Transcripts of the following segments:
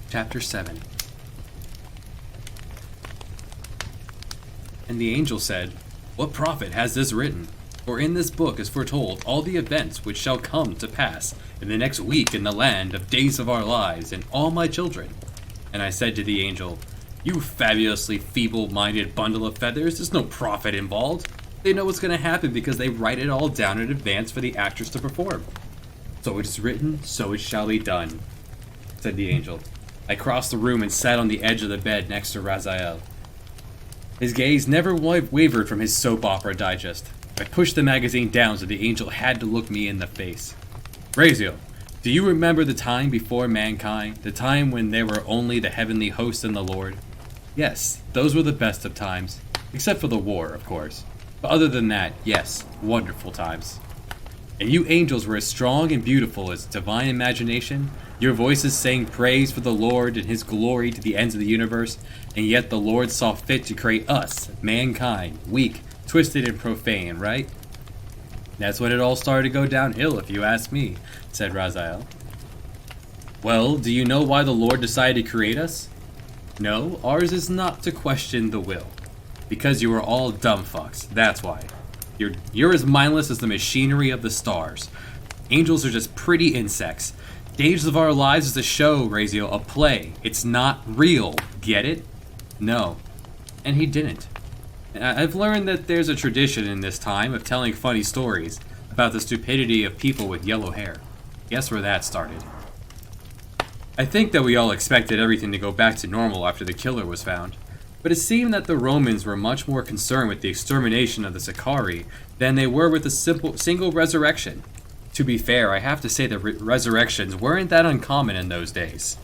Chapter 7. And the angel said, "What prophet has this written? For in this book is foretold all the events which shall come to pass in the next week in the land of days of our lives, and all my children." And I said to the angel, "You fabulously feeble-minded bundle of feathers, there's no prophet involved. They know what's going to happen because they write it all down in advance for the actors to perform." "So it is written, so it shall be done," said the angel. I crossed the room and sat on the edge of the bed next to Raziel. His gaze never wavered from his soap opera digest. I pushed the magazine down so the angel had to look me in the face. "Raziel, do you remember the time before mankind, the time when there were only the heavenly host and the Lord? Yes, those were the best of times, except for the war, of course. But other than that, yes, wonderful times. And you angels were as strong and beautiful as divine imagination. Your voices sang praise for the Lord and his glory to the ends of the universe, and yet the Lord saw fit to create us, mankind, weak, twisted, and profane, right?" "That's when it all started to go downhill, if you ask me," said Raziel. "Well, do you know why the Lord decided to create us? No, ours is not to question the will. Because you are all dumb fucks, that's why. You're as mindless as the machinery of the stars. Angels are just pretty insects. Days of Our Lives is a show, Raziel, a play. It's not real. Get it? No." And he didn't. I've learned that there's a tradition in this time of telling funny stories about the stupidity of people with yellow hair. Guess where that started. I think that we all expected everything to go back to normal after the killer was found. But it seemed that the Romans were much more concerned with the extermination of the Sicarii than they were with the single resurrection. To be fair, I have to say that resurrections weren't that uncommon in those days.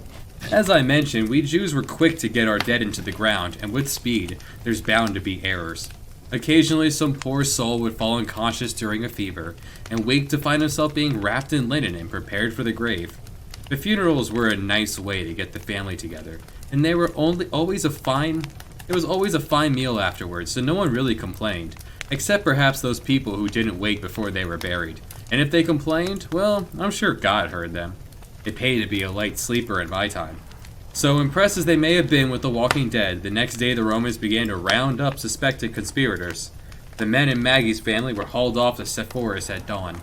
As I mentioned, we Jews were quick to get our dead into the ground, and with speed, there's bound to be errors. Occasionally, some poor soul would fall unconscious during a fever, and wake to find himself being wrapped in linen and prepared for the grave. The funerals were a nice way to get the family together, and there was always a fine meal afterwards, so no one really complained, except perhaps those people who didn't wake before they were buried. And if they complained, well, I'm sure God heard them. It paid to be a light sleeper in my time. So impressed as they may have been with the Walking Dead, the next day the Romans began to round up suspected conspirators. The men in Maggie's family were hauled off to Sepphoris at dawn.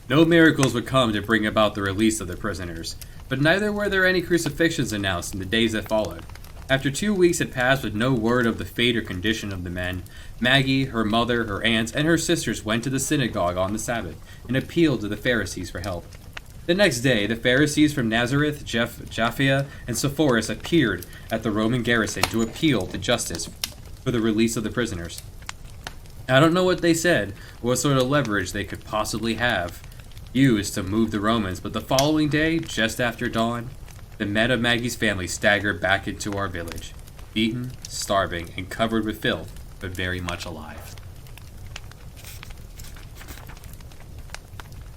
No miracles would come to bring about the release of the prisoners, but neither were there any crucifixions announced in the days that followed. After 2 weeks had passed with no word of the fate or condition of the men, Maggie, her mother, her aunts, and her sisters went to the synagogue on the Sabbath and appealed to the Pharisees for help. The next day, the Pharisees from Nazareth, Jaffa, and Sepphoris appeared at the Roman garrison to appeal to justice for the release of the prisoners. I don't know what they said, or what sort of leverage they could possibly have used to move the Romans, but the following day, just after dawn, the men of Maggie's family staggered back into our village, beaten, starving, and covered with filth, but very much alive.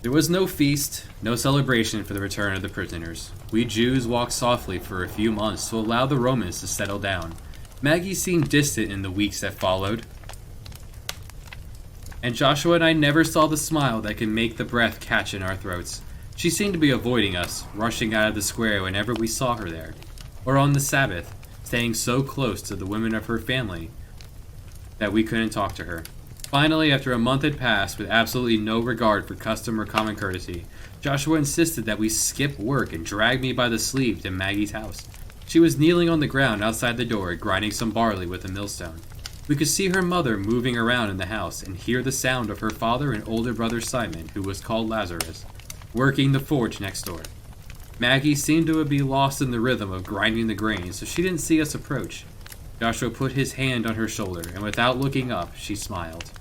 There was no feast, no celebration for the return of the prisoners. We Jews walked softly for a few months to allow the Romans to settle down. Maggie seemed distant in the weeks that followed, and Joshua and I never saw the smile that can make the breath catch in our throats. She seemed to be avoiding us, rushing out of the square whenever we saw her there, or on the Sabbath, staying so close to the women of her family that we couldn't talk to her. Finally, after a month had passed with absolutely no regard for custom or common courtesy, Joshua insisted that we skip work and drag me by the sleeve to Maggie's house. She was kneeling on the ground outside the door, grinding some barley with a millstone. We could see her mother moving around in the house and hear the sound of her father and older brother Simon, who was called Lazarus, working the forge next door. Maggie seemed to be lost in the rhythm of grinding the grain, so she didn't see us approach. Joshua put his hand on her shoulder, and without looking up, she smiled.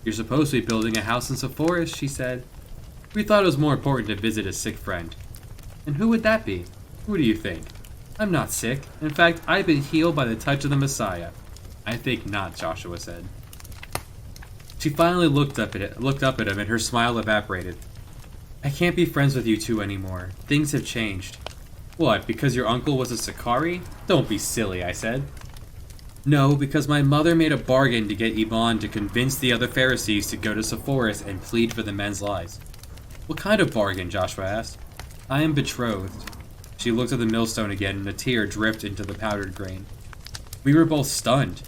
"You're supposed to be building a house in Sepphoris," she said. "We thought it was more important to visit a sick friend." "And who would that be? Who do you think?" "I'm not sick. In fact, I've been healed by the touch of the Messiah." "I think not," Joshua said. She finally looked up at him, and her smile evaporated. "I can't be friends with you two anymore. Things have changed." "What, because your uncle was a Sicarii? Don't be silly," I said. "No, because my mother made a bargain to get Ivan to convince the other Pharisees to go to Sepphoris and plead for the men's lives." "What kind of bargain?" Joshua asked. "I am betrothed." She looked at the millstone again, and a tear dripped into the powdered grain. We were both stunned.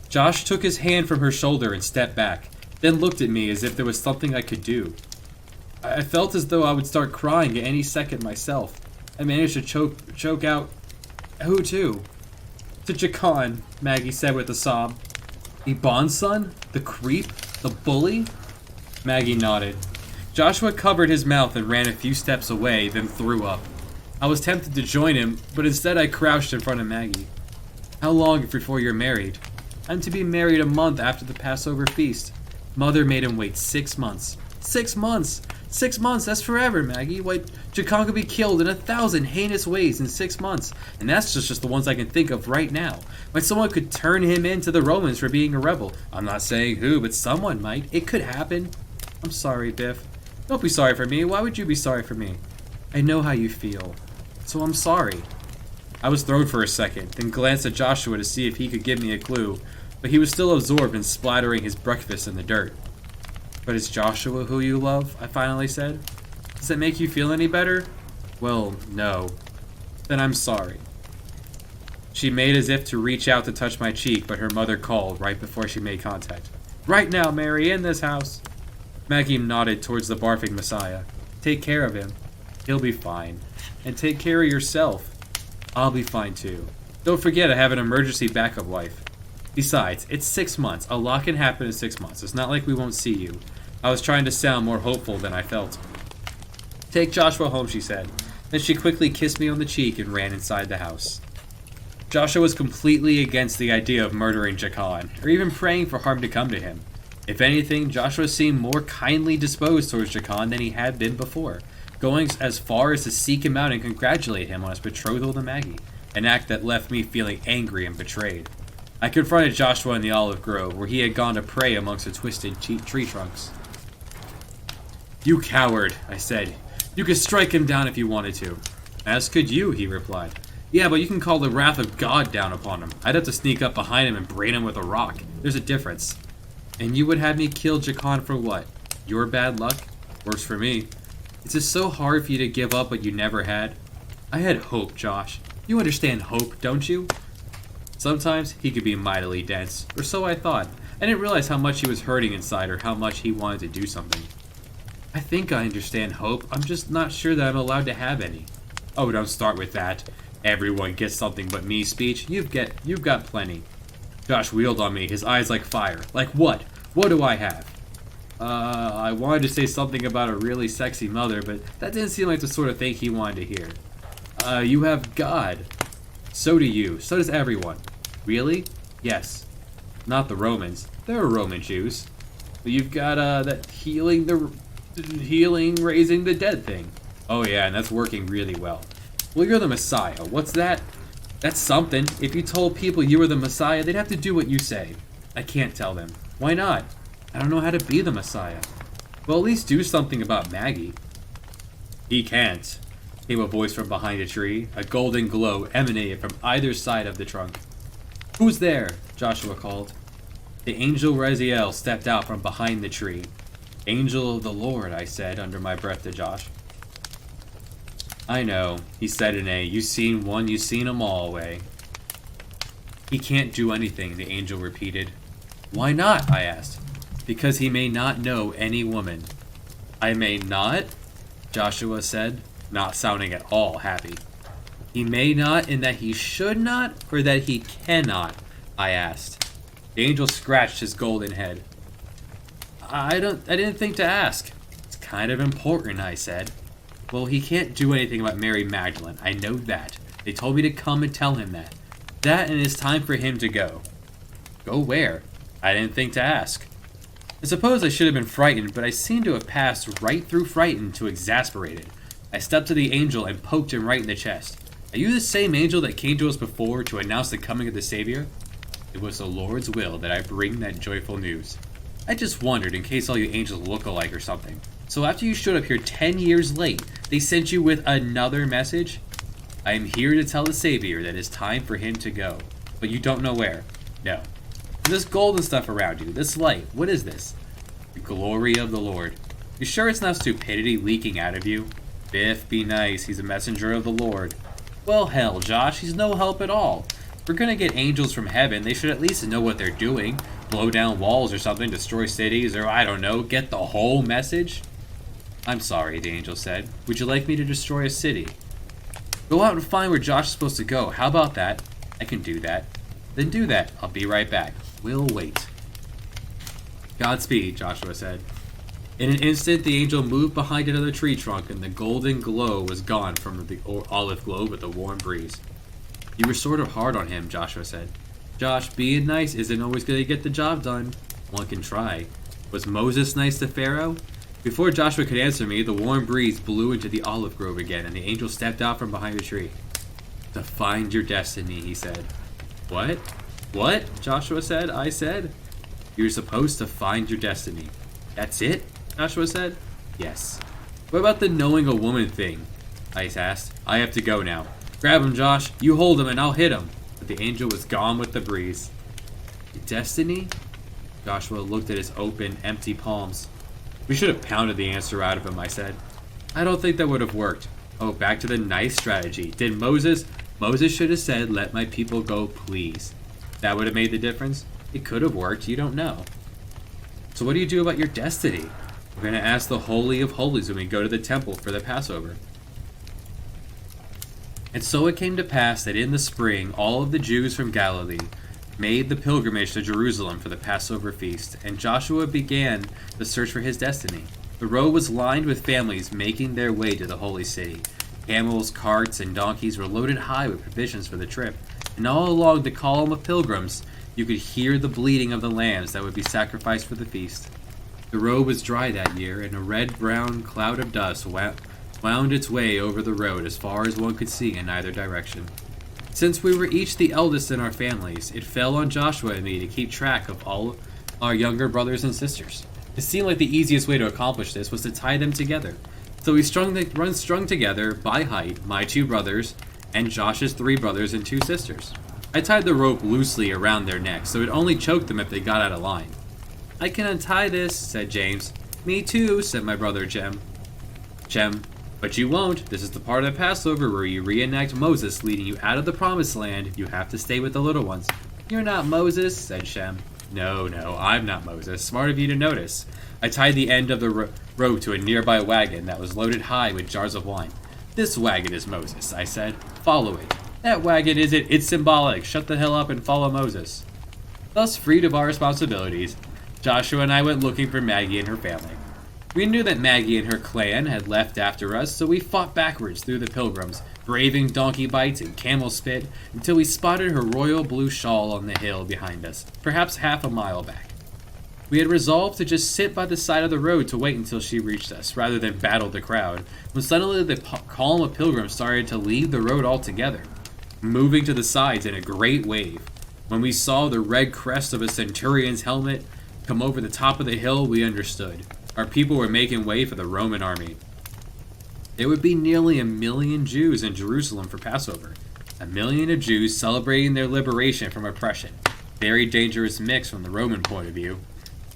Josh took his hand from her shoulder and stepped back, then looked at me as if there was something I could do. I felt as though I would start crying at any second myself. I managed to choke out, "Who to?" "To Jacan," Maggie said with a sob. "The bond son? The creep? The bully?" Maggie nodded. Joshua covered his mouth and ran a few steps away, then threw up. I was tempted to join him, but instead I crouched in front of Maggie. "How long before you're married?" "I'm to be married a month after the Passover feast. Mother made him wait 6 months. 6 months! 6 months, that's forever, Maggie. Why, Jacan could be killed in 1,000 heinous ways in 6 months, and that's just the ones I can think of right now. Why, someone could turn him in to the Romans for being a rebel. I'm not saying who, but someone might. It could happen." "I'm sorry, Biff." "Don't be sorry for me. Why would you be sorry for me?" "I know how you feel, so I'm sorry." I was thrown for a second, then glanced at Joshua to see if he could give me a clue, but he was still absorbed in splattering his breakfast in the dirt. "But is Joshua who you love?" I finally said. "Does that make you feel any better?" "Well, no." "Then I'm sorry." She made as if to reach out to touch my cheek, but her mother called right before she made contact. "Right now, Mary, in this house." Maggie nodded towards the barfing Messiah. "Take care of him. He'll be fine. And take care of yourself." "I'll be fine too. Don't forget I have an emergency backup wife. Besides, it's 6 months. A lot can happen in 6 months. It's not like we won't see you." I was trying to sound more hopeful than I felt. "Take Joshua home," she said. Then she quickly kissed me on the cheek and ran inside the house. Joshua was completely against the idea of murdering Jacan, or even praying for harm to come to him. If anything, Joshua seemed more kindly disposed towards Jacan than he had been before, going as far as to seek him out and congratulate him on his betrothal to Maggie, an act that left me feeling angry and betrayed. I confronted Joshua in the olive grove, where he had gone to pray amongst the twisted tree trunks. "You coward," I said. "You could strike him down if you wanted to." "As could you," he replied. "Yeah, but you can call the wrath of God down upon him. I'd have to sneak up behind him and brain him with a rock. There's a difference." "And you would have me kill Jacan for what? Your bad luck? Works for me. Is it so hard for you to give up what you never had?" "I had hope, Josh. You understand hope, don't you?" Sometimes he could be mightily dense, or so I thought. I didn't realize how much he was hurting inside or how much he wanted to do something. "I think I understand hope. I'm just not sure that I'm allowed to have any." "Oh, don't start with that. Everyone gets something but me speech. You've got plenty." Josh wheeled on me, his eyes like fire. "Like what? What do I have?" I wanted to say something about a really sexy mother, but that didn't seem like the sort of thing he wanted to hear. You have God." "So do you. So does everyone." "Really?" "Yes." "Not the Romans. There are Roman Jews. But you've got, that healing, raising the dead thing." "Oh yeah, and that's working really well." "Well, you're the Messiah. What's that?" "That's something. If you told people you were the Messiah, they'd have to do what you say." "I can't tell them." "Why not?" "I don't know how to be the Messiah." "Well, at least do something about Maggie." "He can't," came a voice from behind a tree. A golden glow emanated from either side of the trunk. "Who's there?" Joshua called. The angel Raziel stepped out from behind the tree. "Angel of the Lord," I said under my breath to Josh. "I know," he said in a "you seen one, you seen 'em all" way. "He can't do anything," the angel repeated. "Why not?" I asked. "Because he may not know any woman." "I may not?" Joshua said, not sounding at all happy. "He may not in that he should not, or that he cannot?" I asked. The angel scratched his golden head. I didn't think to ask." "It's kind of important," I said. "Well, he can't do anything about Mary Magdalene. I know that. They told me to come and tell him that. That, and it's time for him to go." "Go where?" "I didn't think to ask." I suppose I should have been frightened, but I seemed to have passed right through frightened to exasperated. I stepped to the angel and poked him right in the chest. "Are you the same angel that came to us before to announce the coming of the Savior?" "It was the Lord's will that I bring that joyful news." "I just wondered in case all you angels look alike or something. So after you showed up here 10 years late, they sent you with another message?" "I am here to tell the Savior that it's time for him to go." "But you don't know where?" "No." "This golden stuff around you, this light, what is this?" "The glory of the Lord." "You sure it's not stupidity leaking out of you?" "Biff, be nice, he's a messenger of the Lord." Well, hell, Josh, he's no help at all. If we're gonna get angels from heaven, they should at least know what they're doing. Blow down walls or something, destroy cities, or I don't know, get the whole message? I'm sorry, the angel said. Would you like me to destroy a city? Go out and find where Josh is supposed to go. How about that? I can do that. Then do that. I'll be right back. We'll wait. Godspeed, Joshua said. In an instant, the angel moved behind another tree trunk, and the golden glow was gone from the olive glow with a warm breeze. You were sort of hard on him, Joshua said. Josh, being nice isn't always going to get the job done. One can try. Was Moses nice to Pharaoh? Before Joshua could answer me, the warm breeze blew into the olive grove again, and the angel stepped out from behind a tree. To find your destiny, he said. What? What? Joshua said. I said. You're supposed to find your destiny. That's it? Joshua said. Yes. What about the knowing a woman thing? I asked. I have to go now. Grab him, Josh. You hold him and I'll hit him. But the angel was gone with the breeze. Destiny? Joshua looked at his open, empty palms. We should have pounded the answer out of him, I said. I don't think that would have worked. Oh, back to the nice strategy. Did Moses should have said, let my people go, please. That would have made the difference? It could have worked, you don't know. So what do you do about your destiny? We're going to ask the Holy of Holies when we go to the temple for the Passover. And so it came to pass that in the spring, all of the Jews from Galilee made the pilgrimage to Jerusalem for the Passover feast, and Joshua began the search for his destiny. The road was lined with families making their way to the holy city. Camels, carts, and donkeys were loaded high with provisions for the trip, and all along the column of pilgrims, you could hear the bleating of the lambs that would be sacrificed for the feast. The road was dry that year, and a red-brown cloud of dust wound its way over the road as far as one could see in either direction. Since we were each the eldest in our families, it fell on Joshua and me to keep track of all our younger brothers and sisters. It seemed like the easiest way to accomplish this was to tie them together. So we strung together by height my 2 brothers and Josh's 3 brothers and 2 sisters. I tied the rope loosely around their necks, so it only choked them if they got out of line. I can untie this, said James. Me too, said my brother Jem. But you won't. This is the part of the Passover where you reenact Moses leading you out of the promised land. You have to stay with the little ones. You're not Moses, said Shem. No, I'm not Moses. Smart of you to notice. I tied the end of the rope to a nearby wagon that was loaded high with jars of wine. This wagon is Moses, I said. Follow it. That wagon isn't. It's symbolic. Shut the hell up and follow Moses. Thus freed of our responsibilities, Joshua and I went looking for Maggie and her family. We knew that Maggie and her clan had left after us, so we fought backwards through the pilgrims, braving donkey bites and camel spit, until we spotted her royal blue shawl on the hill behind us, perhaps half a mile back. We had resolved to just sit by the side of the road to wait until she reached us, rather than battle the crowd, when suddenly the column of pilgrims started to leave the road altogether, moving to the sides in a great wave. When we saw the red crest of a centurion's helmet come over the top of the hill, we understood. Our people were making way for the Roman army. There would be nearly 1 million Jews in Jerusalem for Passover. 1 million of Jews celebrating their liberation from oppression. Very dangerous mix from the Roman point of view.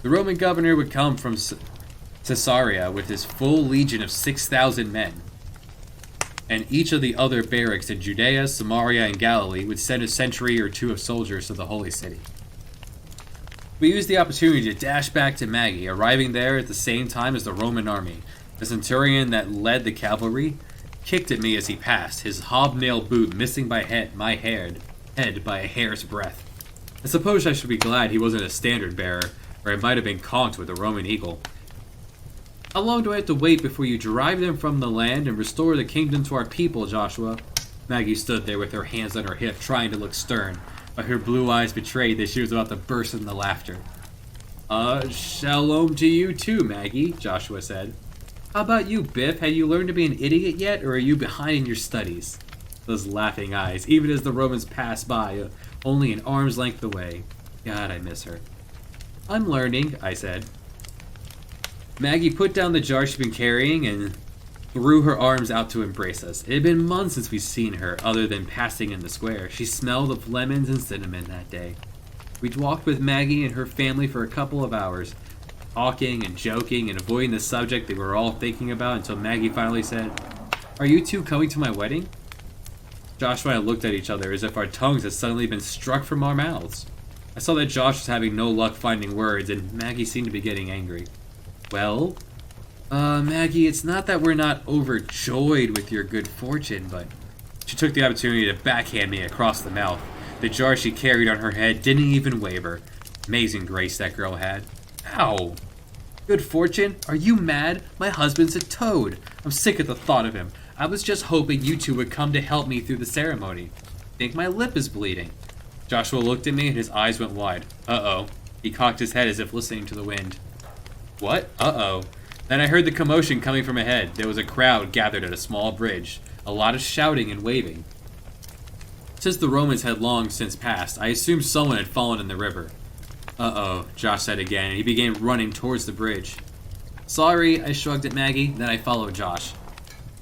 The Roman governor would come from Caesarea with his full legion of 6,000 men. And each of the other barracks in Judea, Samaria, and Galilee would send a century or 2 of soldiers to the holy city. We used the opportunity to dash back to Maggie, arriving there at the same time as the Roman army. The centurion that led the cavalry kicked at me as he passed, his hobnail boot missing my head by a hair's breadth. I suppose I should be glad he wasn't a standard bearer, or I might have been conked with a Roman eagle. How long do I have to wait before you drive them from the land and restore the kingdom to our people, Joshua? Maggie stood there with her hands on her hip, trying to look stern, but her blue eyes betrayed that she was about to burst into laughter. Shalom to you too, Maggie, Joshua said. How about you, Biff? Have you learned to be an idiot yet, or are you behind in your studies? Those laughing eyes, even as the Romans passed by, only an arm's length away. God, I miss her. I'm learning, I said. Maggie put down the jar she'd been carrying and threw her arms out to embrace us. It had been months since we'd seen her, other than passing in the square. She smelled of lemons and cinnamon that day. We'd walked with Maggie and her family for a couple of hours, talking and joking and avoiding the subject they were all thinking about until Maggie finally said, Are you two coming to my wedding? Joshua and I looked at each other as if our tongues had suddenly been struck from our mouths. I saw that Josh was having no luck finding words, and Maggie seemed to be getting angry. Well, Maggie, it's not that we're not overjoyed with your good fortune, but... She took the opportunity to backhand me across the mouth. The jar she carried on her head didn't even waver. Amazing grace that girl had. Ow! Good fortune? Are you mad? My husband's a toad. I'm sick at the thought of him. I was just hoping you two would come to help me through the ceremony. Think my lip is bleeding. Joshua looked at me and his eyes went wide. Uh-oh. He cocked his head as if listening to the wind. What? Uh-oh. Then I heard the commotion coming from ahead. There was a crowd gathered at a small bridge. A lot of shouting and waving. Since the Romans had long since passed, I assumed someone had fallen in the river. Uh-oh, Josh said again, and he began running towards the bridge. Sorry, I shrugged at Maggie, then I followed Josh.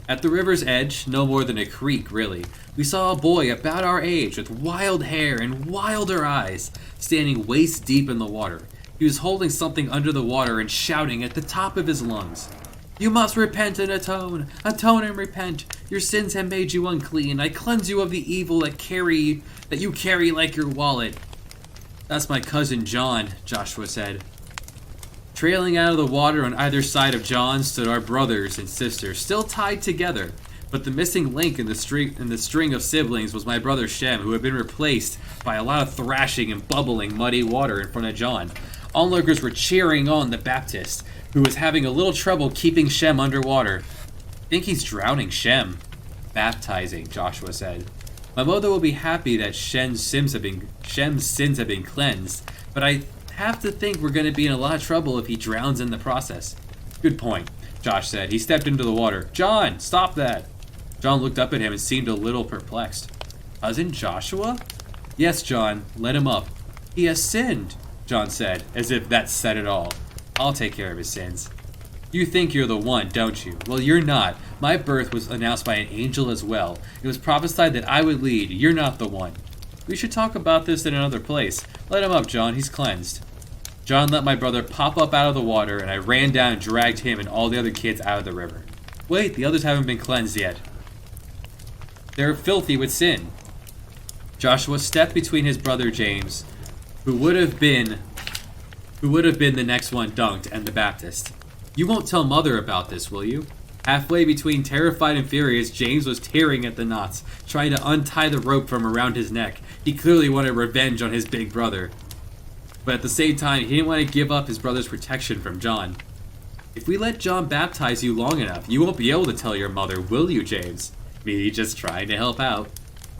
At the river's edge, no more than a creek really, we saw a boy about our age with wild hair and wilder eyes, standing waist deep in the water. He was holding something under the water and shouting at the top of his lungs. You must repent and atone and repent. Your sins have made you unclean. I cleanse you of the evil that you carry like your wallet. That's my cousin John, Joshua said. Trailing out of the water on either side of John stood our brothers and sisters, still tied together. But the missing link in the string of siblings was my brother Shem, who had been replaced by a lot of thrashing and bubbling muddy water in front of John. Onlookers were cheering on the Baptist, who was having a little trouble keeping Shem underwater. I think he's drowning Shem. Baptizing, Joshua said. My mother will be happy that Shem's sins have been cleansed, but I have to think we're going to be in a lot of trouble if he drowns in the process. Good point, Josh said. He stepped into the water. John, stop that! John looked up at him and seemed a little perplexed. Cousin Joshua? Yes, John, let him up. He has sinned, John said, as if that said it all. I'll take care of his sins. You think you're the one, don't you? Well, you're not. My birth was announced by an angel as well. It was prophesied that I would lead. You're not the one. We should talk about this in another place. Let him up, John. He's cleansed. John let my brother pop up out of the water, and I ran down and dragged him and all the other kids out of the river. Wait, the others haven't been cleansed yet. They're filthy with sin. Joshua stepped between his brother James, who would have been the next one dunked, and the Baptist. You won't tell Mother about this, will you? Halfway between terrified and furious, James was tearing at the knots, trying to untie the rope from around his neck. He clearly wanted revenge on his big brother. But at the same time, he didn't want to give up his brother's protection from John. If we let John baptize you long enough, you won't be able to tell your mother, will you, James? Me just trying to help out.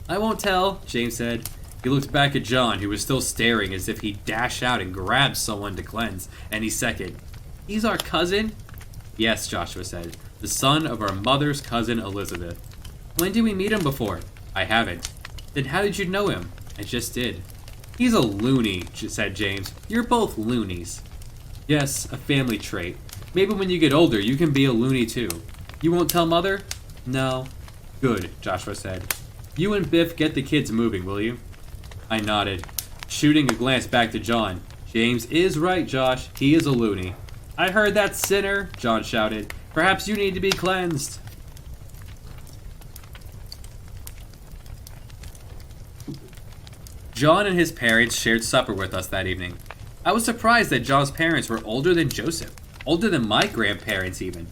I won't tell, James said. He looked back at John, who was still staring as if he'd dash out and grab someone to cleanse any second. He's our cousin? Yes, Joshua said. The son of our mother's cousin Elizabeth. When did we meet him before? I haven't. Then how did you know him? I just did. He's a loony, said James. You're both loonies. Yes, a family trait. Maybe when you get older, you can be a loony too. You won't tell Mother? No. Good, Joshua said. You and Biff get the kids moving, will you? I nodded, shooting a glance back to John. James is right, Josh. He is a loony. I heard that, sinner, John shouted. Perhaps you need to be cleansed. John and his parents shared supper with us that evening. I was surprised that John's parents were older than Joseph, older than my grandparents even.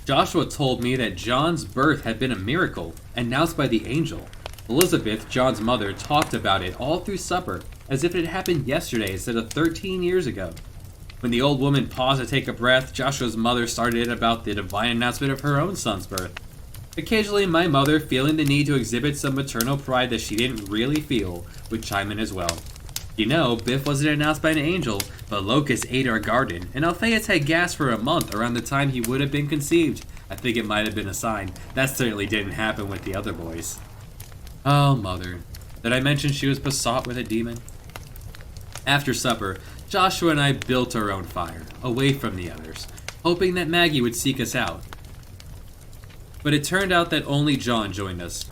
Joshua told me that John's birth had been a miracle, announced by the angel. Elizabeth, John's mother, talked about it all through supper, as if it had happened yesterday instead of 13 years ago. When the old woman paused to take a breath, Joshua's mother started about the divine announcement of her own son's birth. Occasionally, my mother, feeling the need to exhibit some maternal pride that she didn't really feel, would chime in as well. You know, Biff wasn't announced by an angel, but locusts ate our garden, and Alphaeus had gas for a month around the time he would have been conceived. I think it might have been a sign. That certainly didn't happen with the other boys. Oh, Mother. Did I mention she was besought with a demon? After supper, Joshua and I built our own fire, away from the others, hoping that Maggie would seek us out. But it turned out that only John joined us.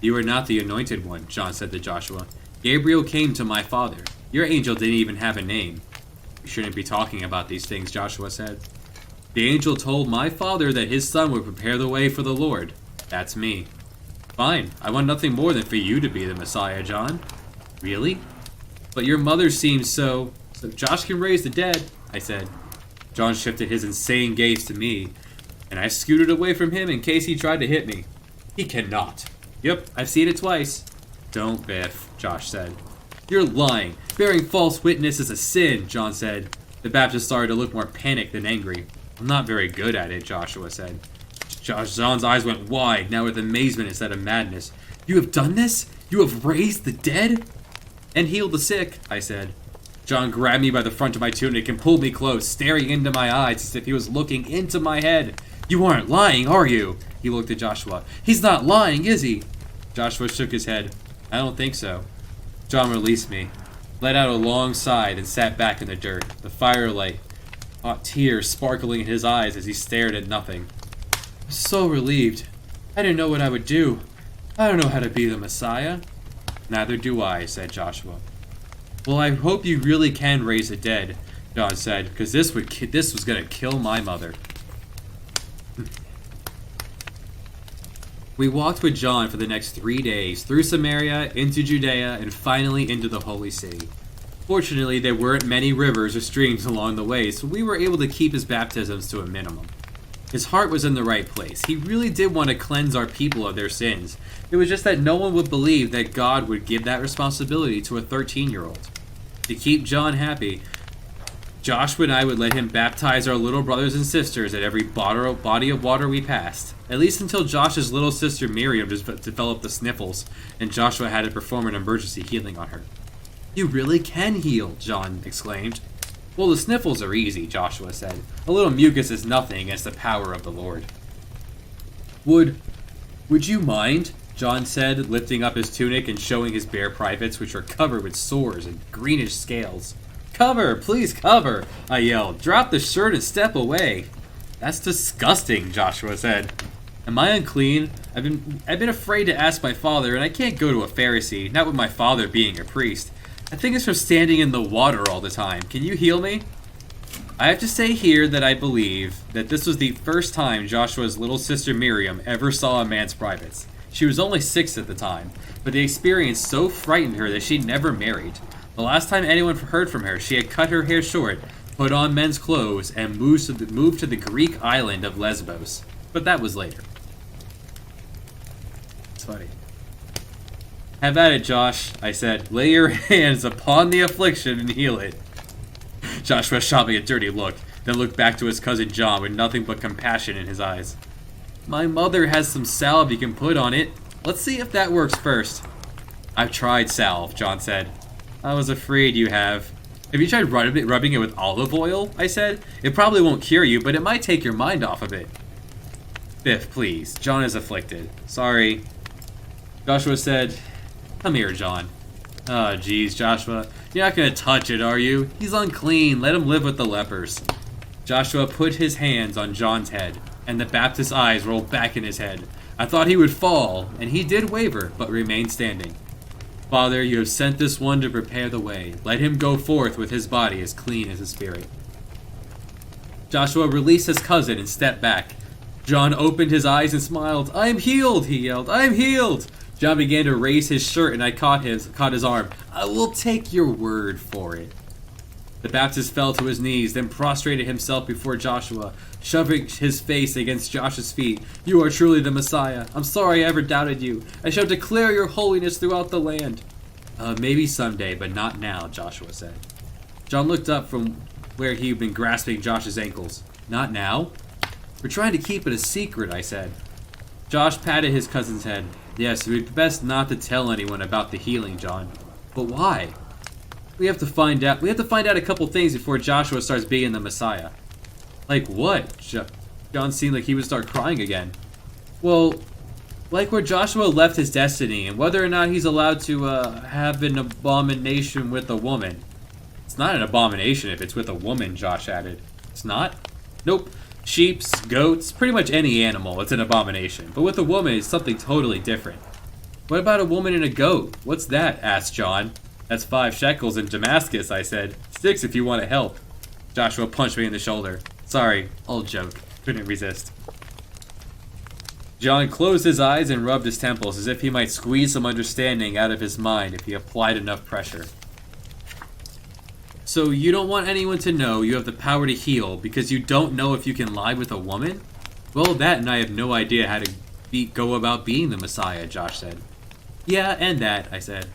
You are not the anointed one, John said to Joshua. Gabriel came to my father. Your angel didn't even have a name. We shouldn't be talking about these things, Joshua said. The angel told my father that his son would prepare the way for the Lord. That's me. Fine, I want nothing more than for you to be the Messiah, John. Really? But your mother seems so Josh can raise the dead, I said. John shifted his insane gaze to me, and I scooted away from him in case he tried to hit me. He cannot. Yep, I've seen it twice. Don't, Biff, Josh said. You're lying. Bearing false witness is a sin, John said. The Baptist started to look more panicked than angry. I'm not very good at it, Joshua said. John's eyes went wide, now with amazement instead of madness. You have done this? You have raised the dead? And healed the sick, I said. John grabbed me by the front of my tunic and pulled me close, staring into my eyes as if he was looking into my head. You aren't lying, are you? He looked at Joshua. He's not lying, is he? Joshua shook his head. I don't think so. John released me, let out a long sigh, and sat back in the dirt, the firelight, hot tears sparkling in his eyes as he stared at nothing. I was so relieved. I didn't know what I would do. I don't know how to be the Messiah. Neither do I, said Joshua. Well, I hope you really can raise the dead, John said, because this was going to kill my mother. We walked with John for the next 3 days, through Samaria, into Judea, and finally into the Holy City. Fortunately, there weren't many rivers or streams along the way, so we were able to keep his baptisms to a minimum. His heart was in the right place. He really did want to cleanse our people of their sins. It was just that no one would believe that God would give that responsibility to a 13-year-old. To keep John happy, Joshua and I would let him baptize our little brothers and sisters at every body of water we passed, at least until Josh's little sister Miriam developed the sniffles, and Joshua had to perform an emergency healing on her. You really can heal, John exclaimed. Well, the sniffles are easy, Joshua said. A little mucus is nothing against the power of the Lord. Would you mind? John said, lifting up his tunic and showing his bare privates, which were covered with sores and greenish scales. Cover, please cover, I yelled. Drop the shirt and step away. That's disgusting, Joshua said. Am I unclean? I've been afraid to ask my father, and I can't go to a Pharisee, not with my father being a priest. I think it's from standing in the water all the time. Can you heal me? I have to say here that I believe that this was the first time Joshua's little sister Miriam ever saw a man's privates. She was only 6 at the time, but the experience so frightened her that she never married. The last time anyone heard from her, she had cut her hair short, put on men's clothes, and moved to the Greek island of Lesbos. But that was later. It's funny. Have at it, Josh, I said. Lay your hands upon the affliction and heal it. Joshua shot me a dirty look, then looked back to his cousin John with nothing but compassion in his eyes. My mother has some salve you can put on it. Let's see if that works first. I've tried salve, John said. I was afraid you have. Have you tried rubbing it with olive oil? I said. It probably won't cure you, but it might take your mind off of it. Biff, please. John is afflicted. Sorry. Joshua said, come here, John. Oh, geez, Joshua. You're not going to touch it, are you? He's unclean. Let him live with the lepers. Joshua put his hands on John's head, and the Baptist's eyes rolled back in his head. I thought he would fall, and he did waver, but remained standing. Father, you have sent this one to prepare the way. Let him go forth with his body as clean as his spirit. Joshua released his cousin and stepped back. John opened his eyes and smiled. I am healed, he yelled. I am healed. John began to raise his shirt, and I caught his arm. I will take your word for it. The Baptist fell to his knees, then prostrated himself before Joshua, shoving his face against Josh's feet. You are truly the Messiah. I'm sorry I ever doubted you. I shall declare your holiness throughout the land. Maybe someday, but not now, Joshua said. John looked up from where he had been grasping Josh's ankles. Not now? We're trying to keep it a secret, I said. Josh patted his cousin's head. Yes, it would be best not to tell anyone about the healing, John. But why? We have to find out a couple things before Joshua starts being the Messiah. Like what? John seemed like he would start crying again. Well, like where Joshua left his destiny and whether or not he's allowed to have an abomination with a woman. It's not an abomination if it's with a woman, Josh added. It's not? Nope. Sheeps, goats, pretty much any animal, it's an abomination. But with a woman, it's something totally different. What about a woman and a goat? What's that? Asked John. That's 5 shekels in Damascus, I said. 6 if you want to help. Joshua punched me in the shoulder. Sorry, old joke. Couldn't resist. John closed his eyes and rubbed his temples as if he might squeeze some understanding out of his mind if he applied enough pressure. So you don't want anyone to know you have the power to heal because you don't know if you can lie with a woman? Well, that and I have no idea how to go about being the Messiah, Josh said. Yeah, and that, I said.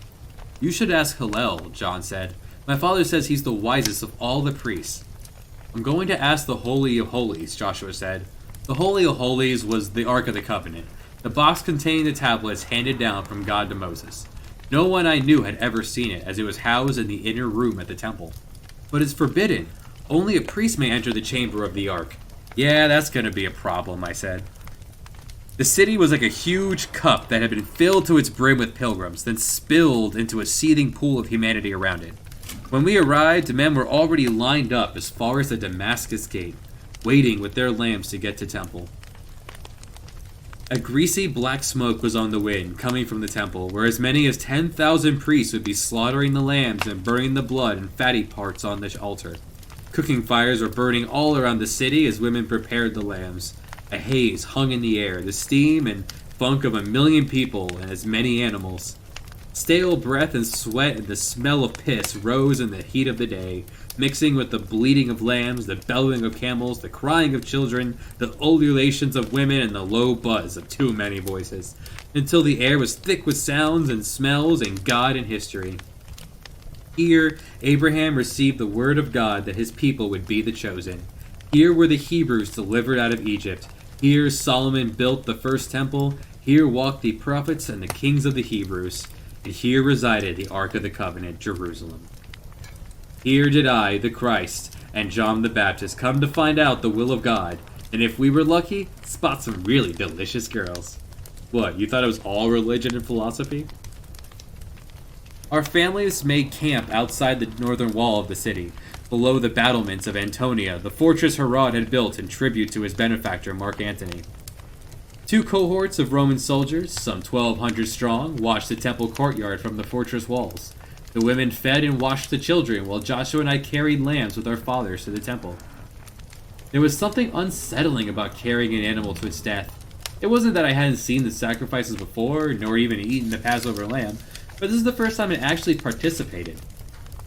You should ask Hillel, John said. My father says he's the wisest of all the priests. I'm going to ask the Holy of Holies, Joshua said. The Holy of Holies was the Ark of the Covenant, the box containing the tablets handed down from God to Moses. No one I knew had ever seen it, as it was housed in the inner room at the temple. But it's forbidden. Only a priest may enter the chamber of the Ark. Yeah, that's going to be a problem, I said. The city was like a huge cup that had been filled to its brim with pilgrims, then spilled into a seething pool of humanity around it. When we arrived, the men were already lined up as far as the Damascus gate, waiting with their lambs to get to temple. A greasy black smoke was on the wind, coming from the temple, where as many as 10,000 priests would be slaughtering the lambs and burning the blood and fatty parts on the altar. Cooking fires were burning all around the city as women prepared the lambs. A haze hung in the air, the steam and funk of 1 million people and as many animals. Stale breath and sweat and the smell of piss rose in the heat of the day, mixing with the bleating of lambs, the bellowing of camels, the crying of children, the ululations of women, and the low buzz of too many voices, until the air was thick with sounds and smells and God and history. Here, Abraham received the word of God that his people would be the chosen. Here were the Hebrews delivered out of Egypt. Here Solomon built the first temple. Here walked the prophets and the kings of the Hebrews. And here resided the Ark of the Covenant, Jerusalem. Here did I, the Christ, and John the Baptist come to find out the will of God, and if we were lucky, spot some really delicious girls. What, you thought it was all religion and philosophy? Our families made camp outside the northern wall of the city, below the battlements of Antonia, the fortress Herod had built in tribute to his benefactor Mark Antony. 2 cohorts of Roman soldiers, some 1,200 strong, watched the temple courtyard from the fortress walls. The women fed and washed the children, while Joshua and I carried lambs with our fathers to the temple. There was something unsettling about carrying an animal to its death. It wasn't that I hadn't seen the sacrifices before, nor even eaten the Passover lamb, but this is the first time I actually participated.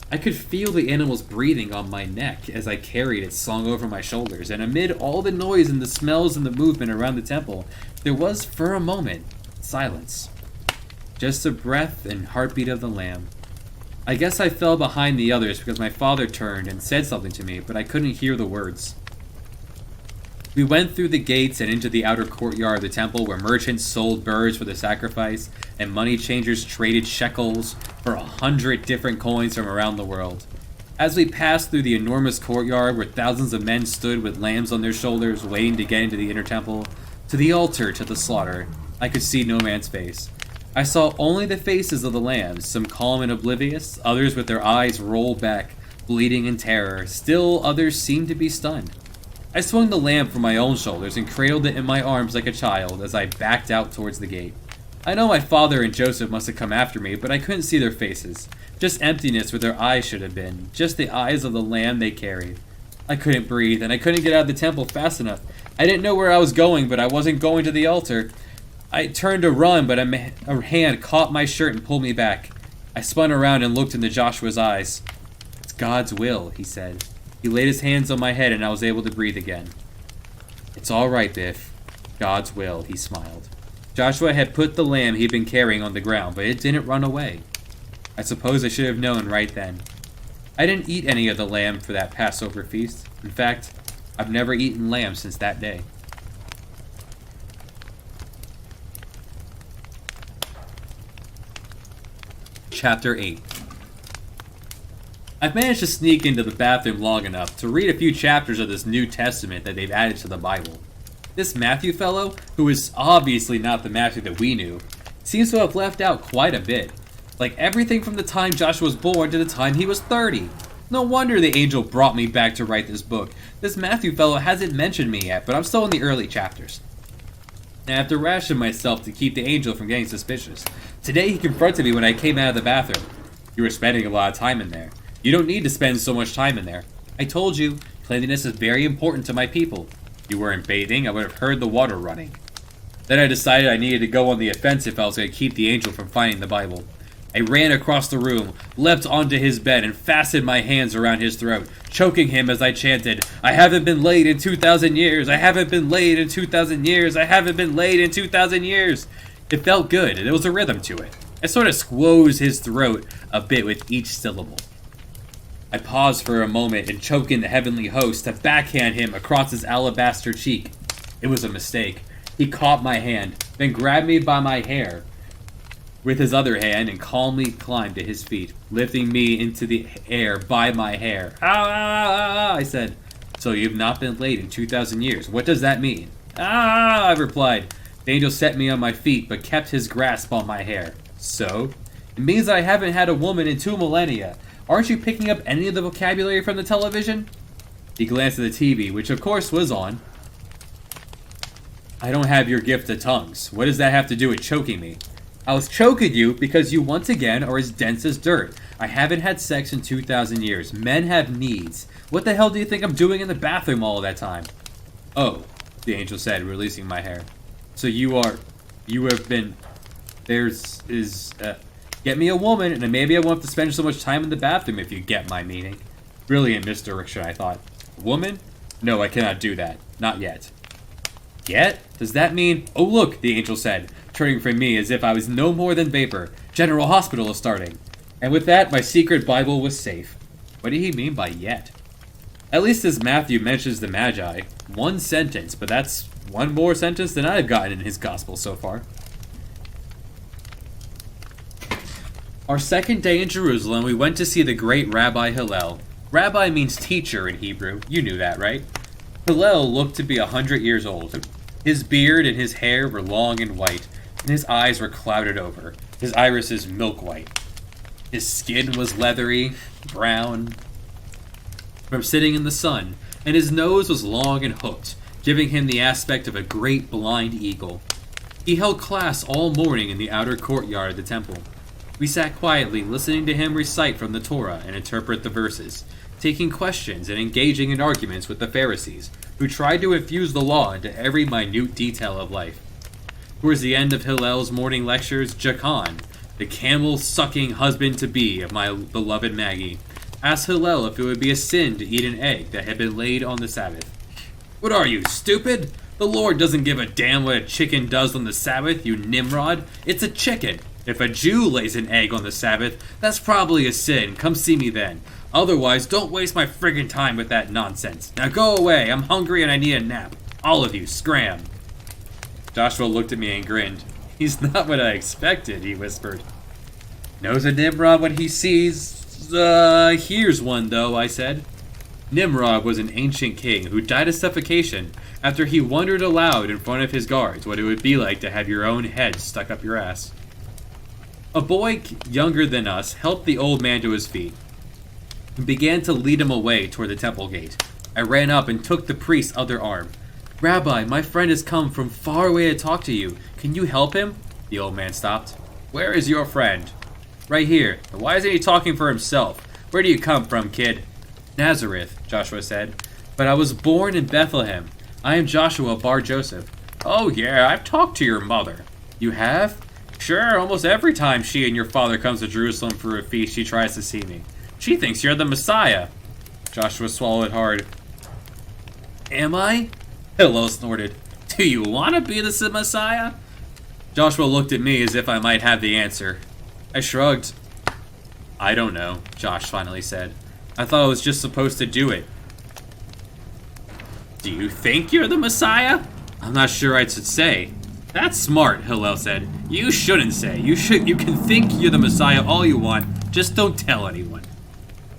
I could feel the animal's breathing on my neck as I carried it slung over my shoulders, and amid all the noise and the smells and the movement around the temple, there was, for a moment, silence. Just the breath and heartbeat of the lamb. I guess I fell behind the others because my father turned and said something to me, but I couldn't hear the words. We went through the gates and into the outer courtyard of the temple where merchants sold birds for the sacrifice and money changers traded shekels for 100 different coins from around the world. As we passed through the enormous courtyard where thousands of men stood with lambs on their shoulders waiting to get into the inner temple, to the altar to the slaughter, I could see no man's face. I saw only the faces of the lambs, some calm and oblivious, others with their eyes rolled back, bleeding in terror, still others seemed to be stunned. I swung the lamb from my own shoulders and cradled it in my arms like a child as I backed out towards the gate. I know my father and Joseph must have come after me, but I couldn't see their faces. Just emptiness where their eyes should have been. Just the eyes of the lamb they carried. I couldn't breathe, and I couldn't get out of the temple fast enough. I didn't know where I was going, but I wasn't going to the altar. I turned to run, but a hand caught my shirt and pulled me back. I spun around and looked into Joshua's eyes. It's God's will, he said. He laid his hands on my head and I was able to breathe again. It's all right, Biff. God's will, he smiled. Joshua had put the lamb he'd been carrying on the ground, but it didn't run away. I suppose I should have known right then. I didn't eat any of the lamb for that Passover feast. In fact, I've never eaten lamb since that day. Chapter 8. I've managed to sneak into the bathroom long enough to read a few chapters of this New Testament that they've added to the Bible. This Matthew fellow, who is obviously not the Matthew that we knew, seems to have left out quite a bit. Like everything from the time Joshua was born to the time he was 30. No wonder the angel brought me back to write this book. This Matthew fellow hasn't mentioned me yet, but I'm still in the early chapters. I have to ration myself to keep the angel from getting suspicious. Today he confronted me when I came out of the bathroom. You were spending a lot of time in there. You don't need to spend so much time in there. I told you, cleanliness is very important to my people. You weren't bathing, I would have heard the water running. Then I decided I needed to go on the offensive if I was going to keep the angel from finding the Bible. I ran across the room, leapt onto his bed, and fastened my hands around his throat, choking him as I chanted, "I haven't been laid in 2,000 years! I haven't been laid in 2,000 years! I haven't been laid in 2,000 years!" It felt good, and there was a rhythm to it. I sort of squoze his throat a bit with each syllable. I paused for a moment and choked in the heavenly host to backhand him across his alabaster cheek. It was a mistake. He caught my hand, then grabbed me by my hair with his other hand and calmly climbed to his feet, lifting me into the air by my hair. "Ah," I said. "So you've not been laid in 2,000 years. What does that mean?" "Ah," I replied. The angel set me on my feet, but kept his grasp on my hair. "So? It means I haven't had a woman in 2 millennia. Aren't you picking up any of the vocabulary from the television?" He glanced at the TV, which of course was on. "I don't have your gift of tongues. What does that have to do with choking me?" "I was choking you because you once again are as dense as dirt. I haven't had sex in 2,000 years. Men have needs. What the hell do you think I'm doing in the bathroom all that time?" "Oh," the angel said, releasing my hair. "So you have been, get me a woman, and maybe I won't have to spend so much time in the bathroom if you get my meaning." Brilliant misdirection, I thought. "Woman? No, I cannot do that. Not yet." "Yet? Does that mean—" "Oh look," the angel said, turning from me as if I was no more than vapor. "General Hospital is starting." And with that, my secret Bible was safe. What did he mean by yet? At least as Matthew mentions the Magi. 1 sentence, but that's 1 more sentence than I've gotten in his gospel so far. Our second day in Jerusalem, we went to see the great Rabbi Hillel. Rabbi means teacher in Hebrew. You knew that, right? Hillel looked to be 100 years old. His beard and his hair were long and white, and his eyes were clouded over. His irises milk white. His skin was leathery, brown, from sitting in the sun, and his nose was long and hooked, giving him the aspect of a great blind eagle. He held class all morning in the outer courtyard of the temple. We sat quietly, listening to him recite from the Torah and interpret the verses, taking questions and engaging in arguments with the Pharisees, who tried to infuse the law into every minute detail of life. Towards the end of Hillel's morning lectures, Jachan, the camel-sucking husband-to-be of my beloved Maggie, asked Hillel if it would be a sin to eat an egg that had been laid on the Sabbath. "What are you, stupid? The Lord doesn't give a damn what a chicken does on the Sabbath, you Nimrod. It's a chicken. If a Jew lays an egg on the Sabbath, that's probably a sin. Come see me then. Otherwise, don't waste my friggin' time with that nonsense. Now go away. I'm hungry and I need a nap. All of you, scram." Joshua looked at me and grinned. "He's not what I expected," he whispered. "Knows a Nimrod when he hears one, though," I said. Nimrod was an ancient king who died of suffocation after he wondered aloud in front of his guards what it would be like to have your own head stuck up your ass. A boy younger than us helped the old man to his feet and began to lead him away toward the temple gate. I ran up and took the priest's other arm. "Rabbi, my friend has come from far away to talk to you. Can you help him?" The old man stopped. "Where is your friend?" "Right here. Why isn't he talking for himself? Where do you come from, kid?" "Nazareth," Joshua said. "But I was born in Bethlehem. I am Joshua Bar Joseph." "Oh yeah, I've talked to your mother." "You have?" "Sure, almost every time she and your father comes to Jerusalem for a feast, she tries to see me. She thinks you're the Messiah." Joshua swallowed hard. "Am I?" Hillel snorted. "Do you want to be the Messiah?" Joshua looked at me as if I might have the answer. I shrugged. "I don't know," Josh finally said. "I thought I was just supposed to do it." "Do you think you're the Messiah?" "I'm not sure I should say." "That's smart," Hillel said. "You shouldn't say. You can think you're the Messiah all you want, just don't tell anyone."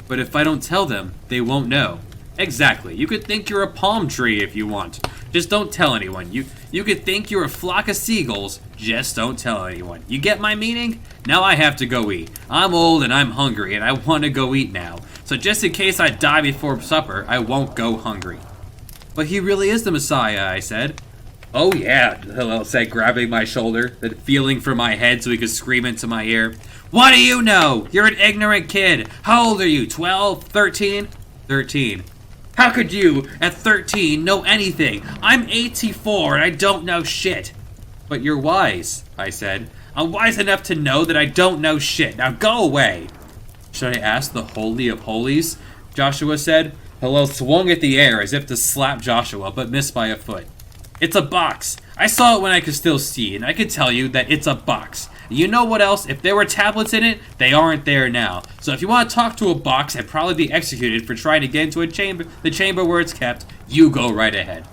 "But if I don't tell them, they won't know." "Exactly. You could think you're a palm tree if you want. Just don't tell anyone. You could think you're a flock of seagulls. Just don't tell anyone. You get my meaning? Now I have to go eat. I'm old and I'm hungry and I want to go eat now. So just in case I die before supper, I won't go hungry." "But he really is the Messiah," I said. "Oh yeah," Hillel said, grabbing my shoulder, then feeling for my head so he could scream into my ear. "What do you know? You're an ignorant kid. How old are you, 12? 13? 13. How could you, at 13, know anything? I'm 84 and I don't know shit." But you're wise, I said. I'm wise enough to know that I don't know shit. Now go away. Should I ask the Holy of Holies? Joshua said. Hillel swung at the air as if to slap Joshua, but missed by a foot. It's a box. I saw it when I could still see, and I can tell you that it's a box. You know what else? If there were tablets in it, they aren't there now. So if you want to talk to a box and probably be executed for trying to get into the chamber where it's kept, you go right ahead.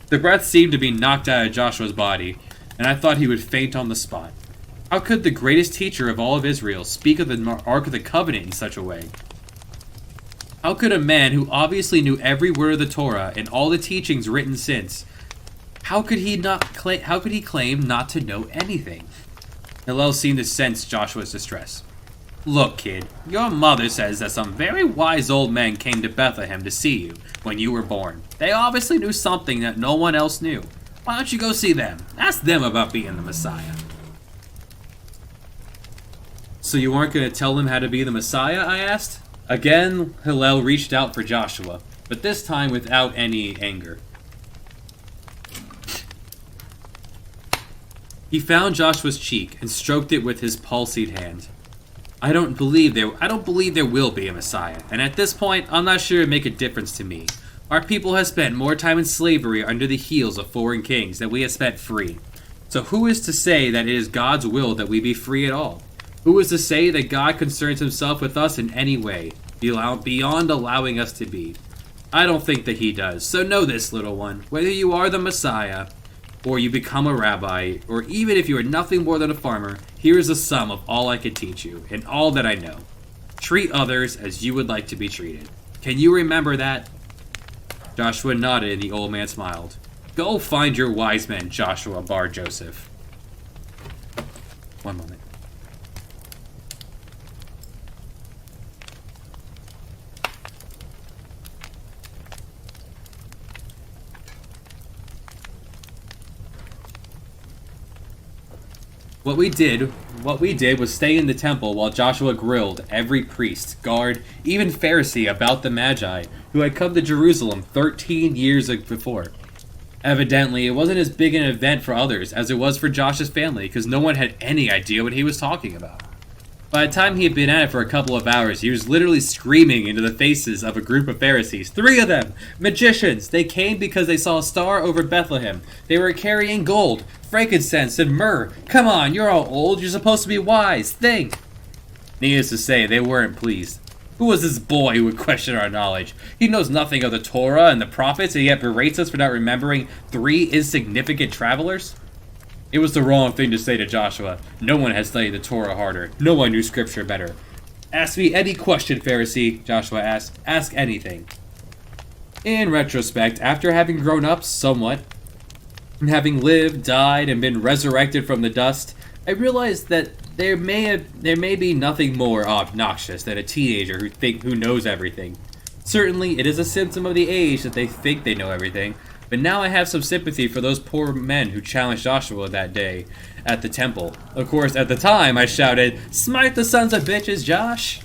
The breath seemed to be knocked out of Joshua's body, and I thought he would faint on the spot. How could the greatest teacher of all of Israel speak of the Ark of the Covenant in such a way? How could a man who obviously knew every word of the Torah and all the teachings written since, how could he claim not to know anything? Hillel seemed to sense Joshua's distress. Look, kid, your mother says that some very wise old men came to Bethlehem to see you when you were born. They obviously knew something that no one else knew. Why don't you go see them? Ask them about being the Messiah. So you aren't going to tell them how to be the Messiah, I asked? Again, Hillel reached out for Joshua, but this time without any anger. He found Joshua's cheek and stroked it with his palsied hand. I don't believe there will be a Messiah, and at this point, I'm not sure it'd make a difference to me. Our people have spent more time in slavery under the heels of foreign kings than we have spent free. So who is to say that it is God's will that we be free at all? Who is to say that God concerns himself with us in any way, beyond allowing us to be? I don't think that he does. So know this, little one, whether you are the Messiah, or you become a rabbi, or even if you are nothing more than a farmer, here is a sum of all I can teach you, and all that I know. Treat others as you would like to be treated. Can you remember that? Joshua nodded and the old man smiled. Go find your wise men, Joshua bar Joseph. One moment. What we did was stay in the temple while Joshua grilled every priest, guard, even Pharisee about the Magi, who had come to Jerusalem 13 years before. Evidently, it wasn't as big an event for others as it was for Josh's family, because no one had any idea what he was talking about. By the time he had been at it for a couple of hours, he was literally screaming into the faces of a group of Pharisees. 3 of them! Magicians! They came because they saw a star over Bethlehem. They were carrying gold, frankincense, and myrrh. Come on, you're all old. You're supposed to be wise. Think! Needless to say, they weren't pleased. Who was this boy who would question our knowledge? He knows nothing of the Torah and the prophets, and yet berates us for not remembering 3 insignificant travelers? It was the wrong thing to say to Joshua. No one had studied the Torah harder. No one knew Scripture better. Ask me any question, Pharisee, Joshua asked. Ask anything. In retrospect, after having grown up somewhat, and having lived, died, and been resurrected from the dust, I realized that there may be nothing more obnoxious than a teenager who knows everything. Certainly, it is a symptom of the age that they think they know everything, but now I have some sympathy for those poor men who challenged Joshua that day at the temple. Of course, at the time, I shouted, "Smite the sons of bitches, Josh!"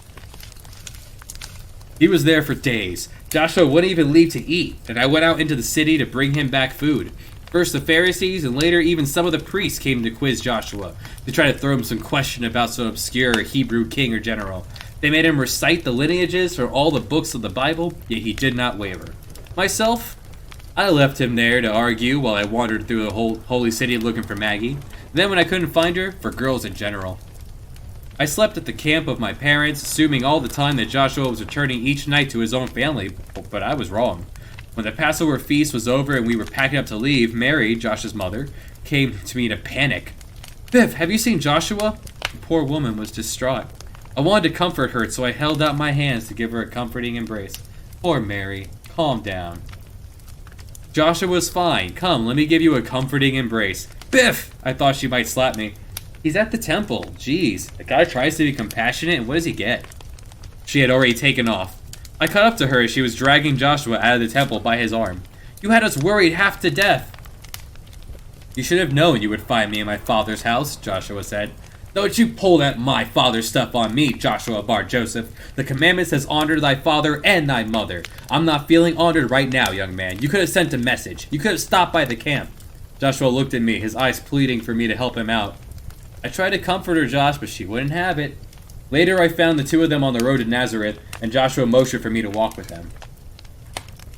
He was there for days. Joshua wouldn't even leave to eat, and I went out into the city to bring him back food. First the Pharisees, and later even some of the priests came to quiz Joshua, to try to throw him some question about some obscure Hebrew king or general. They made him recite the lineages for all the books of the Bible, yet he did not waver. Myself, I left him there to argue while I wandered through the whole holy city looking for Maggie. Then when I couldn't find her, for girls in general. I slept at the camp of my parents, assuming all the time that Joshua was returning each night to his own family, but I was wrong. When the Passover feast was over and we were packing up to leave, Mary, Josh's mother, came to me in a panic. "Biff, have you seen Joshua?" The poor woman was distraught. I wanted to comfort her, so I held out my hands to give her a comforting embrace. Poor Mary, calm down. Joshua's fine. Come, let me give you a comforting embrace. Biff! I thought she might slap me. He's at the temple. Jeez, the guy tries to be compassionate, and what does he get? She had already taken off. I caught up to her as she was dragging Joshua out of the temple by his arm. You had us worried half to death. You should have known you would find me in my father's house, Joshua said. Don't you pull that my father stuff on me, Joshua bar Joseph. The commandment says honor thy father and thy mother. I'm not feeling honored right now, young man. You could have sent a message. You could have stopped by the camp. Joshua looked at me, his eyes pleading for me to help him out. I tried to comfort her, Josh, but she wouldn't have it. Later, I found the two of them on the road to Nazareth, and Joshua motioned for me to walk with them.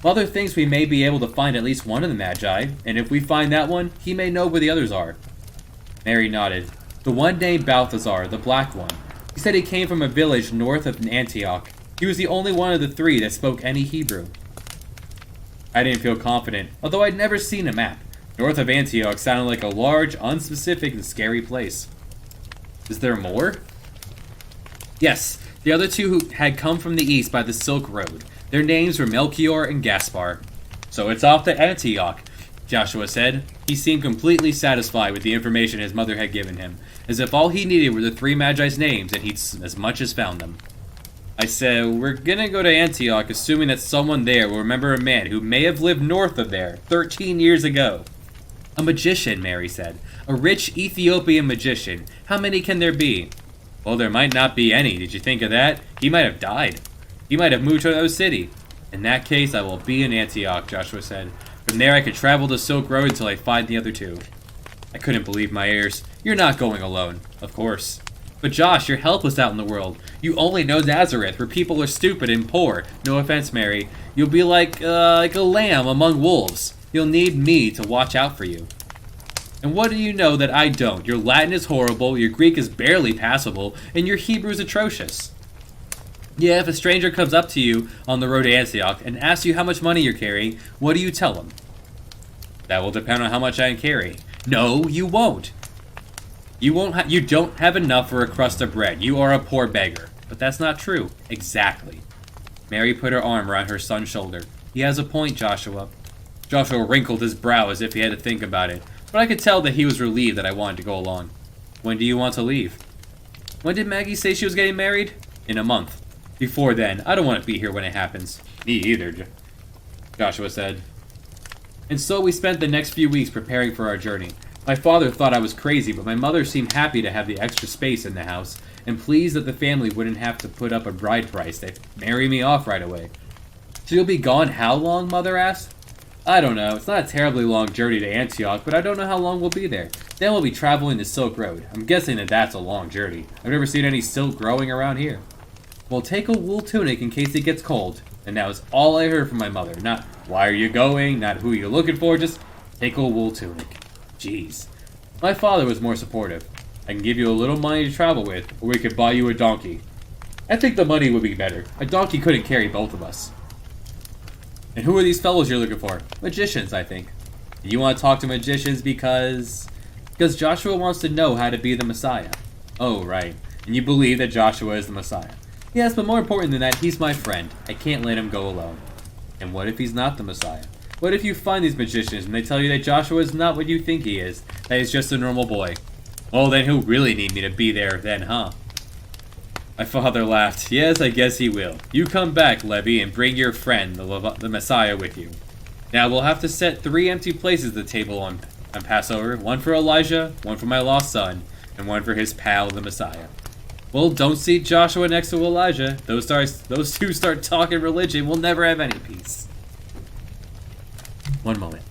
Mother thinks we may be able to find at least one of the Magi, and if we find that one, he may know where the others are. Mary nodded. The one named Balthazar, the black one. He said he came from a village north of Antioch. He was the only one of the three that spoke any Hebrew. I didn't feel confident, although I'd never seen a map. North of Antioch sounded like a large, unspecific, and scary place. Is there more? Yes, the other two who had come from the east by the Silk Road. Their names were Melchior and Gaspar. So it's off to Antioch, Joshua said. He seemed completely satisfied with the information his mother had given him, as if all he needed were the three Magi's names and he'd as much as found them. I said, we're gonna go to Antioch assuming that someone there will remember a man who may have lived north of there 13 years ago. A magician, Mary said. A rich Ethiopian magician. How many can there be? Well, there might not be any. Did you think of that? He might have died. He might have moved to another city. In that case, I will be in Antioch, Joshua said. From there, I could travel the Silk Road until I find the other two. I couldn't believe my ears. You're not going alone. Of course. But Josh, you're helpless out in the world. You only know Nazareth, where people are stupid and poor. No offense, Mary. You'll be like a lamb among wolves. You'll need me to watch out for you. And what do you know that I don't? Your Latin is horrible, your Greek is barely passable, and your Hebrew is atrocious. Yeah, if a stranger comes up to you on the road to Antioch and asks you how much money you're carrying, what do you tell them? That will depend on how much I carry. No, you won't. You don't have enough for a crust of bread. You are a poor beggar. But that's not true. Exactly. Mary put her arm around her son's shoulder. He has a point, Joshua. Joshua wrinkled his brow as if he had to think about it, but I could tell that he was relieved that I wanted to go along. When do you want to leave? When did Maggie say she was getting married? In a month. Before then, I don't want to be here when it happens. Me either, Joshua said. And so we spent the next few weeks preparing for our journey. My father thought I was crazy, but my mother seemed happy to have the extra space in the house, and pleased that the family wouldn't have to put up a bride price. They'd marry me off right away. So you'll be gone how long, Mother asked? I don't know. It's not a terribly long journey to Antioch, but I don't know how long we'll be there. Then we'll be traveling the Silk Road. I'm guessing that that's a long journey. I've never seen any silk growing around here. Well, take a wool tunic in case it gets cold. And that was all I heard from my mother. Not, why are you going? Not, who you're looking for. Just, take a wool tunic. Jeez. My father was more supportive. I can give you a little money to travel with, or we could buy you a donkey. I think the money would be better. A donkey couldn't carry both of us. And who are these fellows you're looking for? Magicians, I think. You want to talk to magicians because Joshua wants to know how to be the Messiah. Oh, right. And you believe that Joshua is the Messiah. Yes, but more important than that, he's my friend. I can't let him go alone. And what if he's not the Messiah? What if you find these magicians and they tell you that Joshua is not what you think he is, that he's just a normal boy? Well, then he'll really need me to be there then, huh? My father laughed. Yes, I guess he will. You come back, Levi, and bring your friend, the Messiah, with you. Now, we'll have to set 3 empty places at the table on Passover. One for Elijah, one for my lost son, and one for his pal, the Messiah. Well, don't seat Joshua next to Elijah. Those two start talking religion, we'll never have any peace. One moment.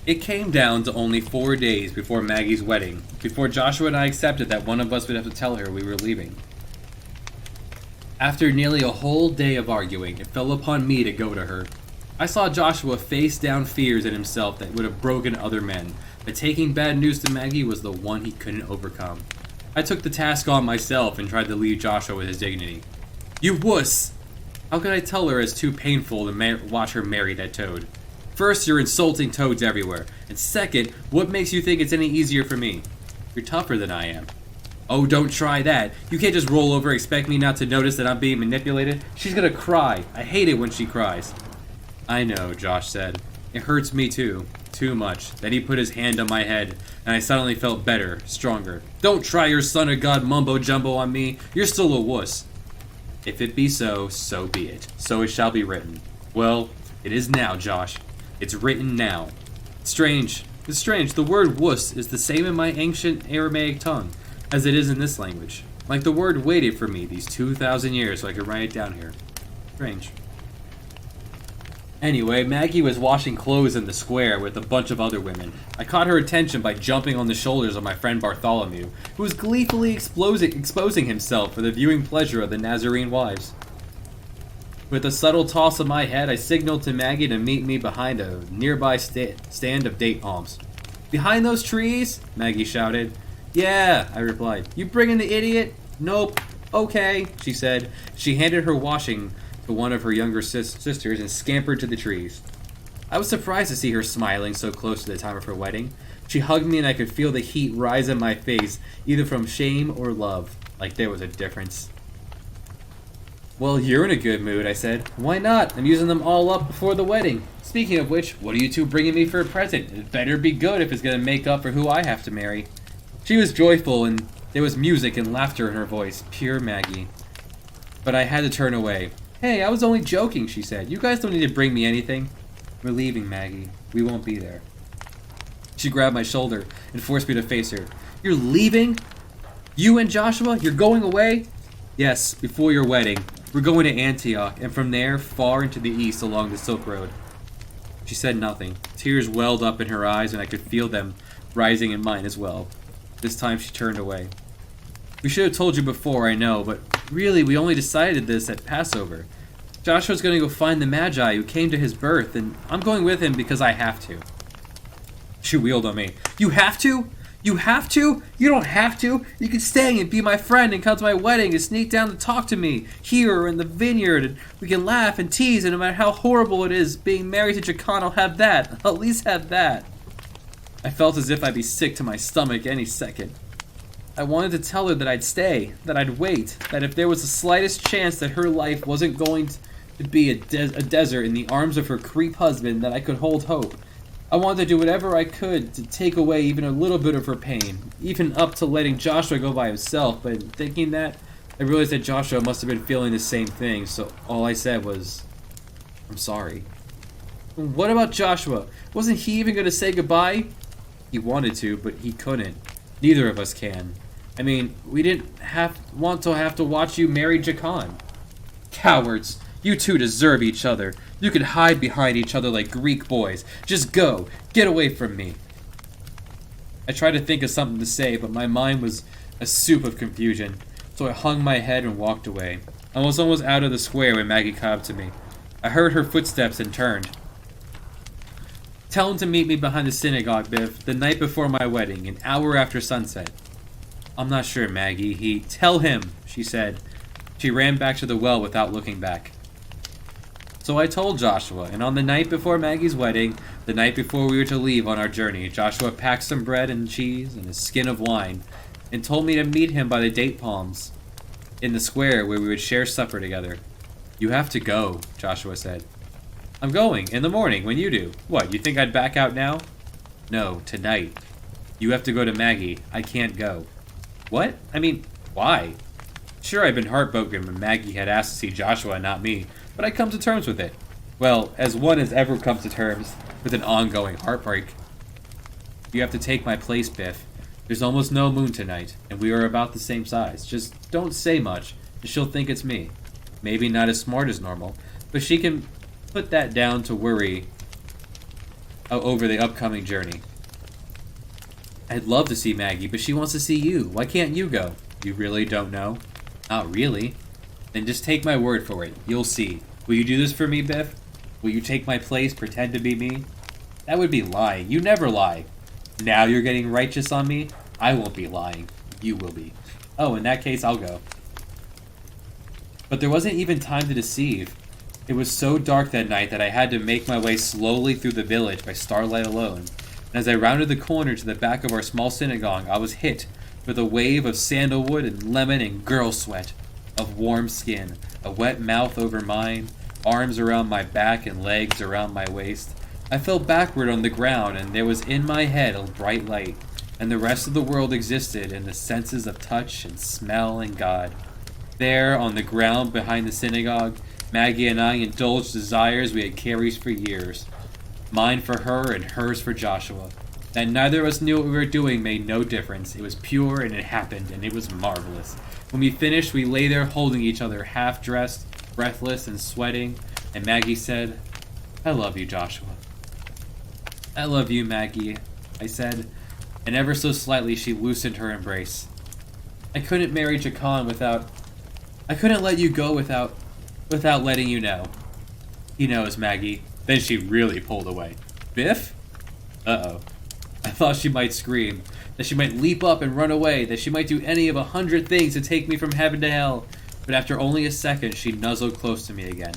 It came down to only 4 days before Maggie's wedding, before Joshua and I accepted that one of us would have to tell her we were leaving. After nearly a whole day of arguing, it fell upon me to go to her. I saw Joshua face down fears in himself that would have broken other men, but taking bad news to Maggie was the one he couldn't overcome. I took the task on myself and tried to leave Joshua with his dignity. You wuss! How could I tell her it's too painful to watch her marry that toad? First, you're insulting toads everywhere. And second, what makes you think it's any easier for me? You're tougher than I am. Oh, don't try that. You can't just roll over and expect me not to notice that I'm being manipulated. She's gonna cry. I hate it when she cries. I know, Josh said. It hurts me too too much. Then he put his hand on my head, and I suddenly felt better, stronger. Don't try your son of God mumbo-jumbo on me. You're still a wuss. If it be so, so be it. So it shall be written. Well, it is now, Josh. It's written now. Strange. It's strange. The word wuss is the same in my ancient Aramaic tongue as it is in this language. Like the word waited for me these 2,000 years so I could write it down here. Strange. Anyway, Maggie was washing clothes in the square with a bunch of other women. I caught her attention by jumping on the shoulders of my friend Bartholomew, who was gleefully exposing himself for the viewing pleasure of the Nazarene wives. With a subtle toss of my head, I signaled to Maggie to meet me behind a nearby stand of date palms. Behind those trees? Maggie shouted. Yeah, I replied. You bringing the idiot? Nope. Okay, she said. She handed her washing to one of her younger sisters and scampered to the trees. I was surprised to see her smiling so close to the time of her wedding. She hugged me and I could feel the heat rise in my face, either from shame or love, like there was a difference. Well, you're in a good mood, I said. Why not? I'm using them all up before the wedding. Speaking of which, what are you two bringing me for a present? It better be good if it's going to make up for who I have to marry. She was joyful and there was music and laughter in her voice, pure Maggie. But I had to turn away. Hey, I was only joking, she said. You guys don't need to bring me anything. We're leaving, Maggie. We won't be there. She grabbed my shoulder and forced me to face her. You're leaving? You and Joshua? You're going away? Yes, before your wedding. We're going to Antioch, and from there, far into the east along the Silk Road. She said nothing. Tears welled up in her eyes, and I could feel them rising in mine as well. This time she turned away. We should have told you before, I know, but really, we only decided this at Passover. Joshua's going to go find the Magi who came to his birth, and I'm going with him because I have to. She wheeled on me. You have to? You have to? You don't have to. You can stay and be my friend and come to my wedding and sneak down to talk to me here or in the vineyard, and we can laugh and tease, and no matter how horrible it is being married to Jacon, I'll have that. I'll at least have that. I felt as if I'd be sick to my stomach any second. I wanted to tell her that I'd stay, that I'd wait, that if there was the slightest chance that her life wasn't going to be a desert in the arms of her creep husband, that I could hold hope. I wanted to do whatever I could to take away even a little bit of her pain, even up to letting Joshua go by himself, but thinking that, I realized that Joshua must have been feeling the same thing, so all I said was, I'm sorry. What about Joshua? Wasn't he even going to say goodbye? He wanted to, but he couldn't. Neither of us can. I mean, we didn't want to watch you marry Jacon. Cowards! You two deserve each other. You can hide behind each other like Greek boys. Just go. Get away from me. I tried to think of something to say, but my mind was a soup of confusion, so I hung my head and walked away. I was almost out of the square when Maggie caught up to me. I heard her footsteps and turned. Tell him to meet me behind the synagogue, Biff, the night before my wedding, an hour after sunset. I'm not sure, Maggie. Tell him, she said. She ran back to the well without looking back. So I told Joshua, and on the night before Maggie's wedding, the night before we were to leave on our journey, Joshua packed some bread and cheese and a skin of wine, and told me to meet him by the date palms in the square where we would share supper together. You have to go, Joshua said. I'm going, in the morning, when you do. What, you think I'd back out now? No, tonight. You have to go to Maggie. I can't go. What? I mean, why? Sure, I'd been heartbroken when Maggie had asked to see Joshua and not me, but I'd come to terms with it. Well, as one has ever come to terms with an ongoing heartbreak. You have to take my place, Biff. There's almost no moon tonight, and we are about the same size. Just don't say much, and she'll think it's me. Maybe not as smart as normal, but she can put that down to worry over the upcoming journey. I'd love to see Maggie, but she wants to see you. Why can't you go? You really don't know? Not really. Then just take my word for it. You'll see. Will you do this for me, Biff? Will you take my place, pretend to be me? That would be lying. You never lie. Now you're getting righteous on me? I won't be lying. You will be. Oh, in that case, I'll go. But there wasn't even time to deceive. It was so dark that night that I had to make my way slowly through the village by starlight alone. And as I rounded the corner to the back of our small synagogue, I was hit with a wave of sandalwood and lemon and girl sweat, of warm skin, a wet mouth over mine, arms around my back and legs around my waist, I fell backward on the ground, and there was in my head a bright light, and the rest of the world existed in the senses of touch and smell and God. There, on the ground behind the synagogue, Maggie and I indulged desires we had carried for years. Mine for her and hers for Joshua. That neither of us knew what we were doing made no difference. It was pure and it happened, and it was marvelous. When we finished, we lay there holding each other, half-dressed, breathless, and sweating, and Maggie said, "I love you, Joshua." "I love you, Maggie," I said, and ever so slightly she loosened her embrace. "I couldn't marry Jacan I couldn't let you go without letting you know." "He knows, Maggie." Then she really pulled away. "Biff?" Uh-oh. I thought she might scream, that she might leap up and run away, that she might do any of 100 things to take me from heaven to hell, but after only a second she nuzzled close to me again.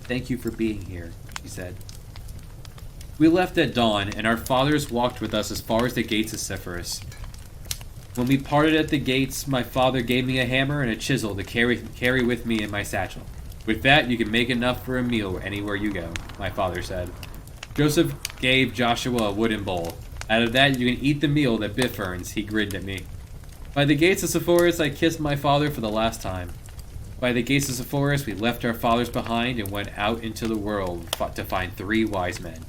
"Thank you for being here," she said. We left at dawn, and our fathers walked with us as far as the gates of Sepphoris. When we parted at the gates, my father gave me a hammer and a chisel to carry with me in my satchel. "With that, you can make enough for a meal anywhere you go," my father said. Joseph gave Joshua a wooden bowl. "Out of that, you can eat the meal that Biff earns," he grinned at me. By the gates of Sepphoris, I kissed my father for the last time. By the gates of Sepphoris, we left our fathers behind and went out into the world to find 3 wise men.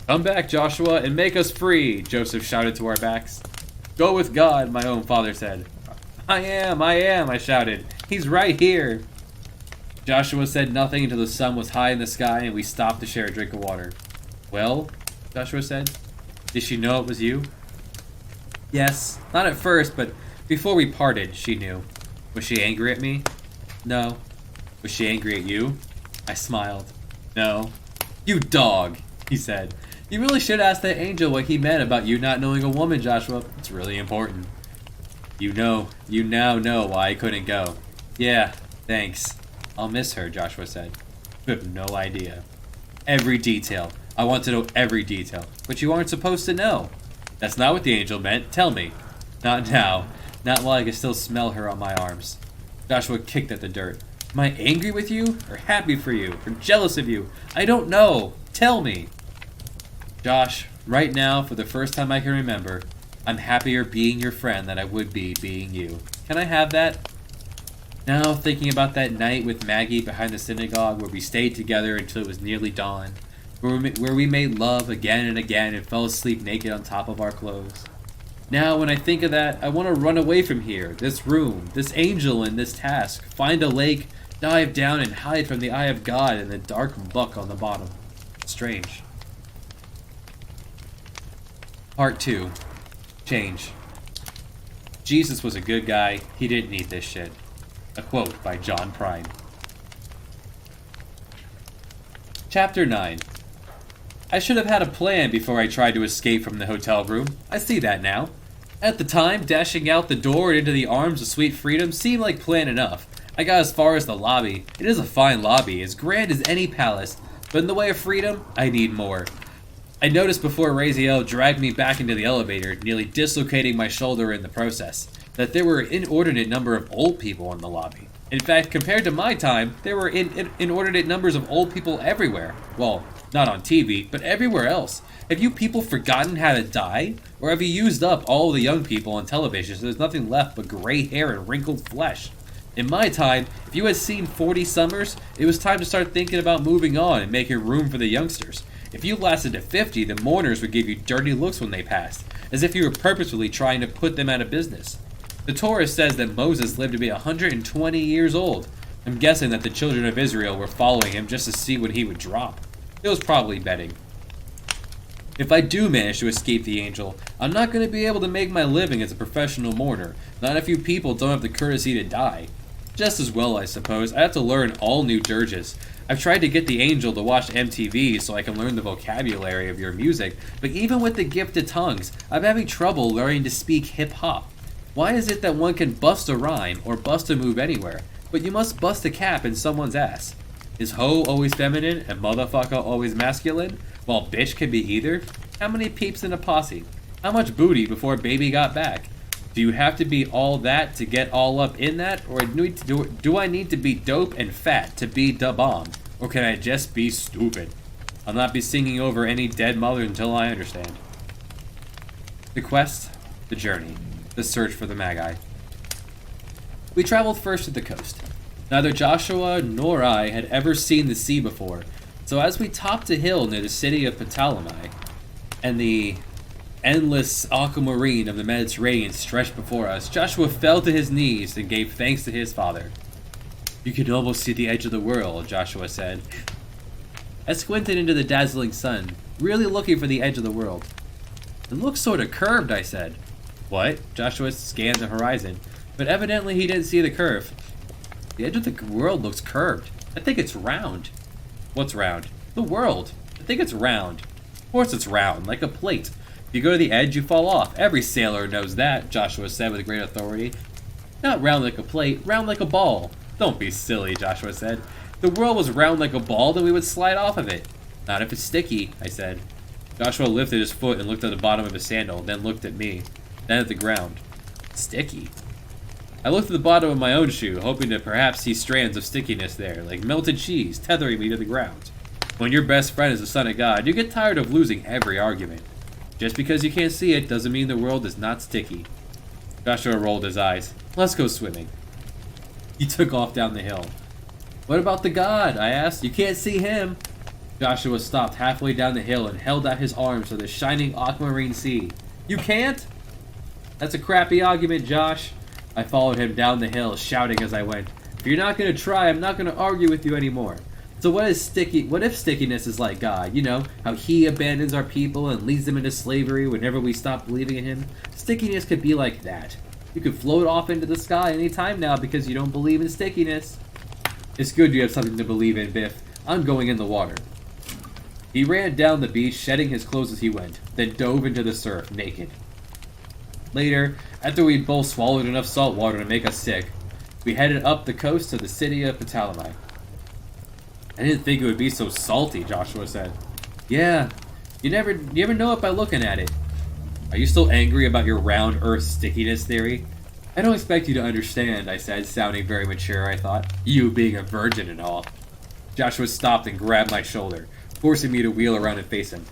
"Come back, Joshua, and make us free," Joseph shouted to our backs. "Go with God," my own father said. I am, I shouted. "He's right here." Joshua said nothing until the sun was high in the sky and we stopped to share a drink of water. "Well," Joshua said, "did she know it was you?" "Yes, not at first, but before we parted, she knew." "Was she angry at me?" "No." "Was she angry at you?" I smiled. "No." "You dog," he said. "You really should ask that angel what he meant about you not knowing a woman, Joshua. It's really important." You now know why I couldn't go." "Yeah, thanks." "I'll miss her," Joshua said. "You have no idea." "Every detail. I want to know every detail." "But you aren't supposed to know." "That's not what the angel meant. Tell me." "Not now. Not while I can still smell her on my arms." Joshua kicked at the dirt. "Am I angry with you? Or happy for you? Or jealous of you? I don't know. Tell me." "Josh, right now, for the first time I can remember, I'm happier being your friend than I would be being you. Can I have that?" Now, thinking about that night with Maggie behind the synagogue where we stayed together until it was nearly dawn, where we made love again and again and fell asleep naked on top of our clothes. Now, when I think of that, I want to run away from here, this room, this angel and this task, find a lake, dive down and hide from the eye of God in the dark muck on the bottom. Strange. Part 2. Change. Jesus was a good guy. He didn't need this shit. A quote by John Prine. Chapter 9. I should have had a plan before I tried to escape from the hotel room. I see that now. At the time, dashing out the door and into the arms of sweet freedom seemed like plan enough. I got as far as the lobby. It is a fine lobby, as grand as any palace, but in the way of freedom, I need more. I noticed before Raziel dragged me back into the elevator, nearly dislocating my shoulder in the process, that there were an inordinate number of old people in the lobby. In fact, compared to my time, there were inordinate numbers of old people everywhere. Well, not on TV, but everywhere else. Have you people forgotten how to die? Or have you used up all the young people on television so there's nothing left but gray hair and wrinkled flesh? In my time, if you had seen 40 summers, it was time to start thinking about moving on and making room for the youngsters. If you lasted to 50, the mourners would give you dirty looks when they passed, as if you were purposefully trying to put them out of business. The Torah says that Moses lived to be 120 years old. I'm guessing that the children of Israel were following him just to see when he would drop. It was probably betting. If I do manage to escape the angel, I'm not going to be able to make my living as a professional mourner. Not if you people don't have the courtesy to die. Just as well, I suppose, I have to learn all new dirges. I've tried to get the angel to watch MTV so I can learn the vocabulary of your music, but even with the gift of tongues, I'm having trouble learning to speak hip-hop. Why is it that one can bust a rhyme or bust a move anywhere, but you must bust a cap in someone's ass? Is hoe always feminine and motherfucker always masculine, while bitch can be either? How many peeps in a posse? How much booty before baby got back? Do you have to be all that to get all up in that, or do I need to be dope and fat to be da bomb, or can I just be stupid? I'll not be singing over any dead mother until I understand. The quest, the journey, the search for the Magi. We traveled first to the coast. Neither Joshua nor I had ever seen the sea before, so as we topped a hill near the city of Ptolemy, and the endless aquamarine of the Mediterranean stretched before us, Joshua fell to his knees and gave thanks to his father. "You can almost see the edge of the world," Joshua said. I squinted into the dazzling sun, really looking for the edge of the world. "It looks sort of curved," I said. "What?" Joshua scanned the horizon, but evidently he didn't see the curve. "The edge of the world looks curved. I think it's round." "What's round?" "The world. I think it's round." "Of course it's round, like a plate. If you go to the edge, you fall off. Every sailor knows that," Joshua said with great authority. "Not round like a plate, round like a ball." "Don't be silly," Joshua said. "If the world was round like a ball, then we would slide off of it." "Not if it's sticky," I said. Joshua lifted his foot and looked at the bottom of his sandal, then looked at me, then at the ground. "Sticky?" I looked at the bottom of my own shoe, hoping to perhaps see strands of stickiness there, like melted cheese, tethering me to the ground. When your best friend is the Son of God, you get tired of losing every argument. Just because you can't see it doesn't mean the world is not sticky. Joshua rolled his eyes. "Let's go swimming." He took off down the hill. "What about the God?" I asked. "You can't see him." Joshua stopped halfway down the hill and held out his arms to the shining aquamarine sea. "You can't?" "That's a crappy argument, Josh." I followed him down the hill, shouting as I went. "If you're not going to try, I'm not going to argue with you anymore." "So what if stickiness is like God? You know, how he abandons our people and leads them into slavery whenever we stop believing in him? Stickiness could be like that. You could float off into the sky any time now because you don't believe in stickiness." "It's good you have something to believe in, Biff. I'm going in the water." He ran down the beach, shedding his clothes as he went, then dove into the surf, naked. Later, after we'd both swallowed enough salt water to make us sick, we headed up the coast to the city of Ptolemy. "I didn't think it would be so salty," Joshua said. "Yeah, you never know it by looking at it." "Are you still angry about your round earth stickiness theory?" "I don't expect you to understand," I said, sounding very mature, I thought. "You being a virgin and all." Joshua stopped and grabbed my shoulder, forcing me to wheel around and face him.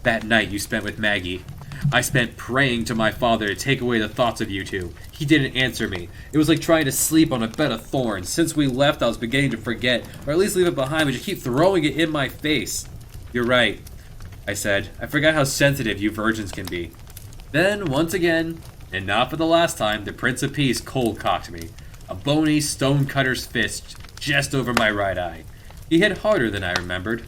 "That night you spent with Maggie, I spent praying to my father to take away the thoughts of you two. He didn't answer me. It was like trying to sleep on a bed of thorns. Since we left, I was beginning to forget, or at least leave it behind, but you keep throwing it in my face." "You're right," I said. "I forgot how sensitive you virgins can be." Then, once again, and not for the last time, the Prince of Peace cold-cocked me. A bony stone-cutter's fist just over my right eye. He hit harder than I remembered.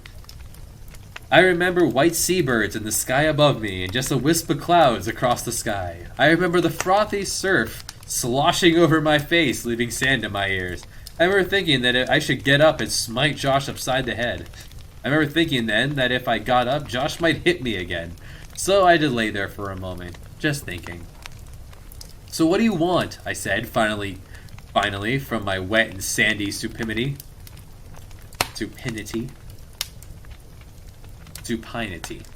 I remember white seabirds in the sky above me and just a wisp of clouds across the sky. I remember the frothy surf sloshing over my face, leaving sand in my ears. I remember thinking that I should get up and smite Josh upside the head. I remember thinking then that if I got up, Josh might hit me again. So I just lay there for a moment, just thinking. "So what do you want?" I said, finally, from my wet and sandy supinity. Supinity,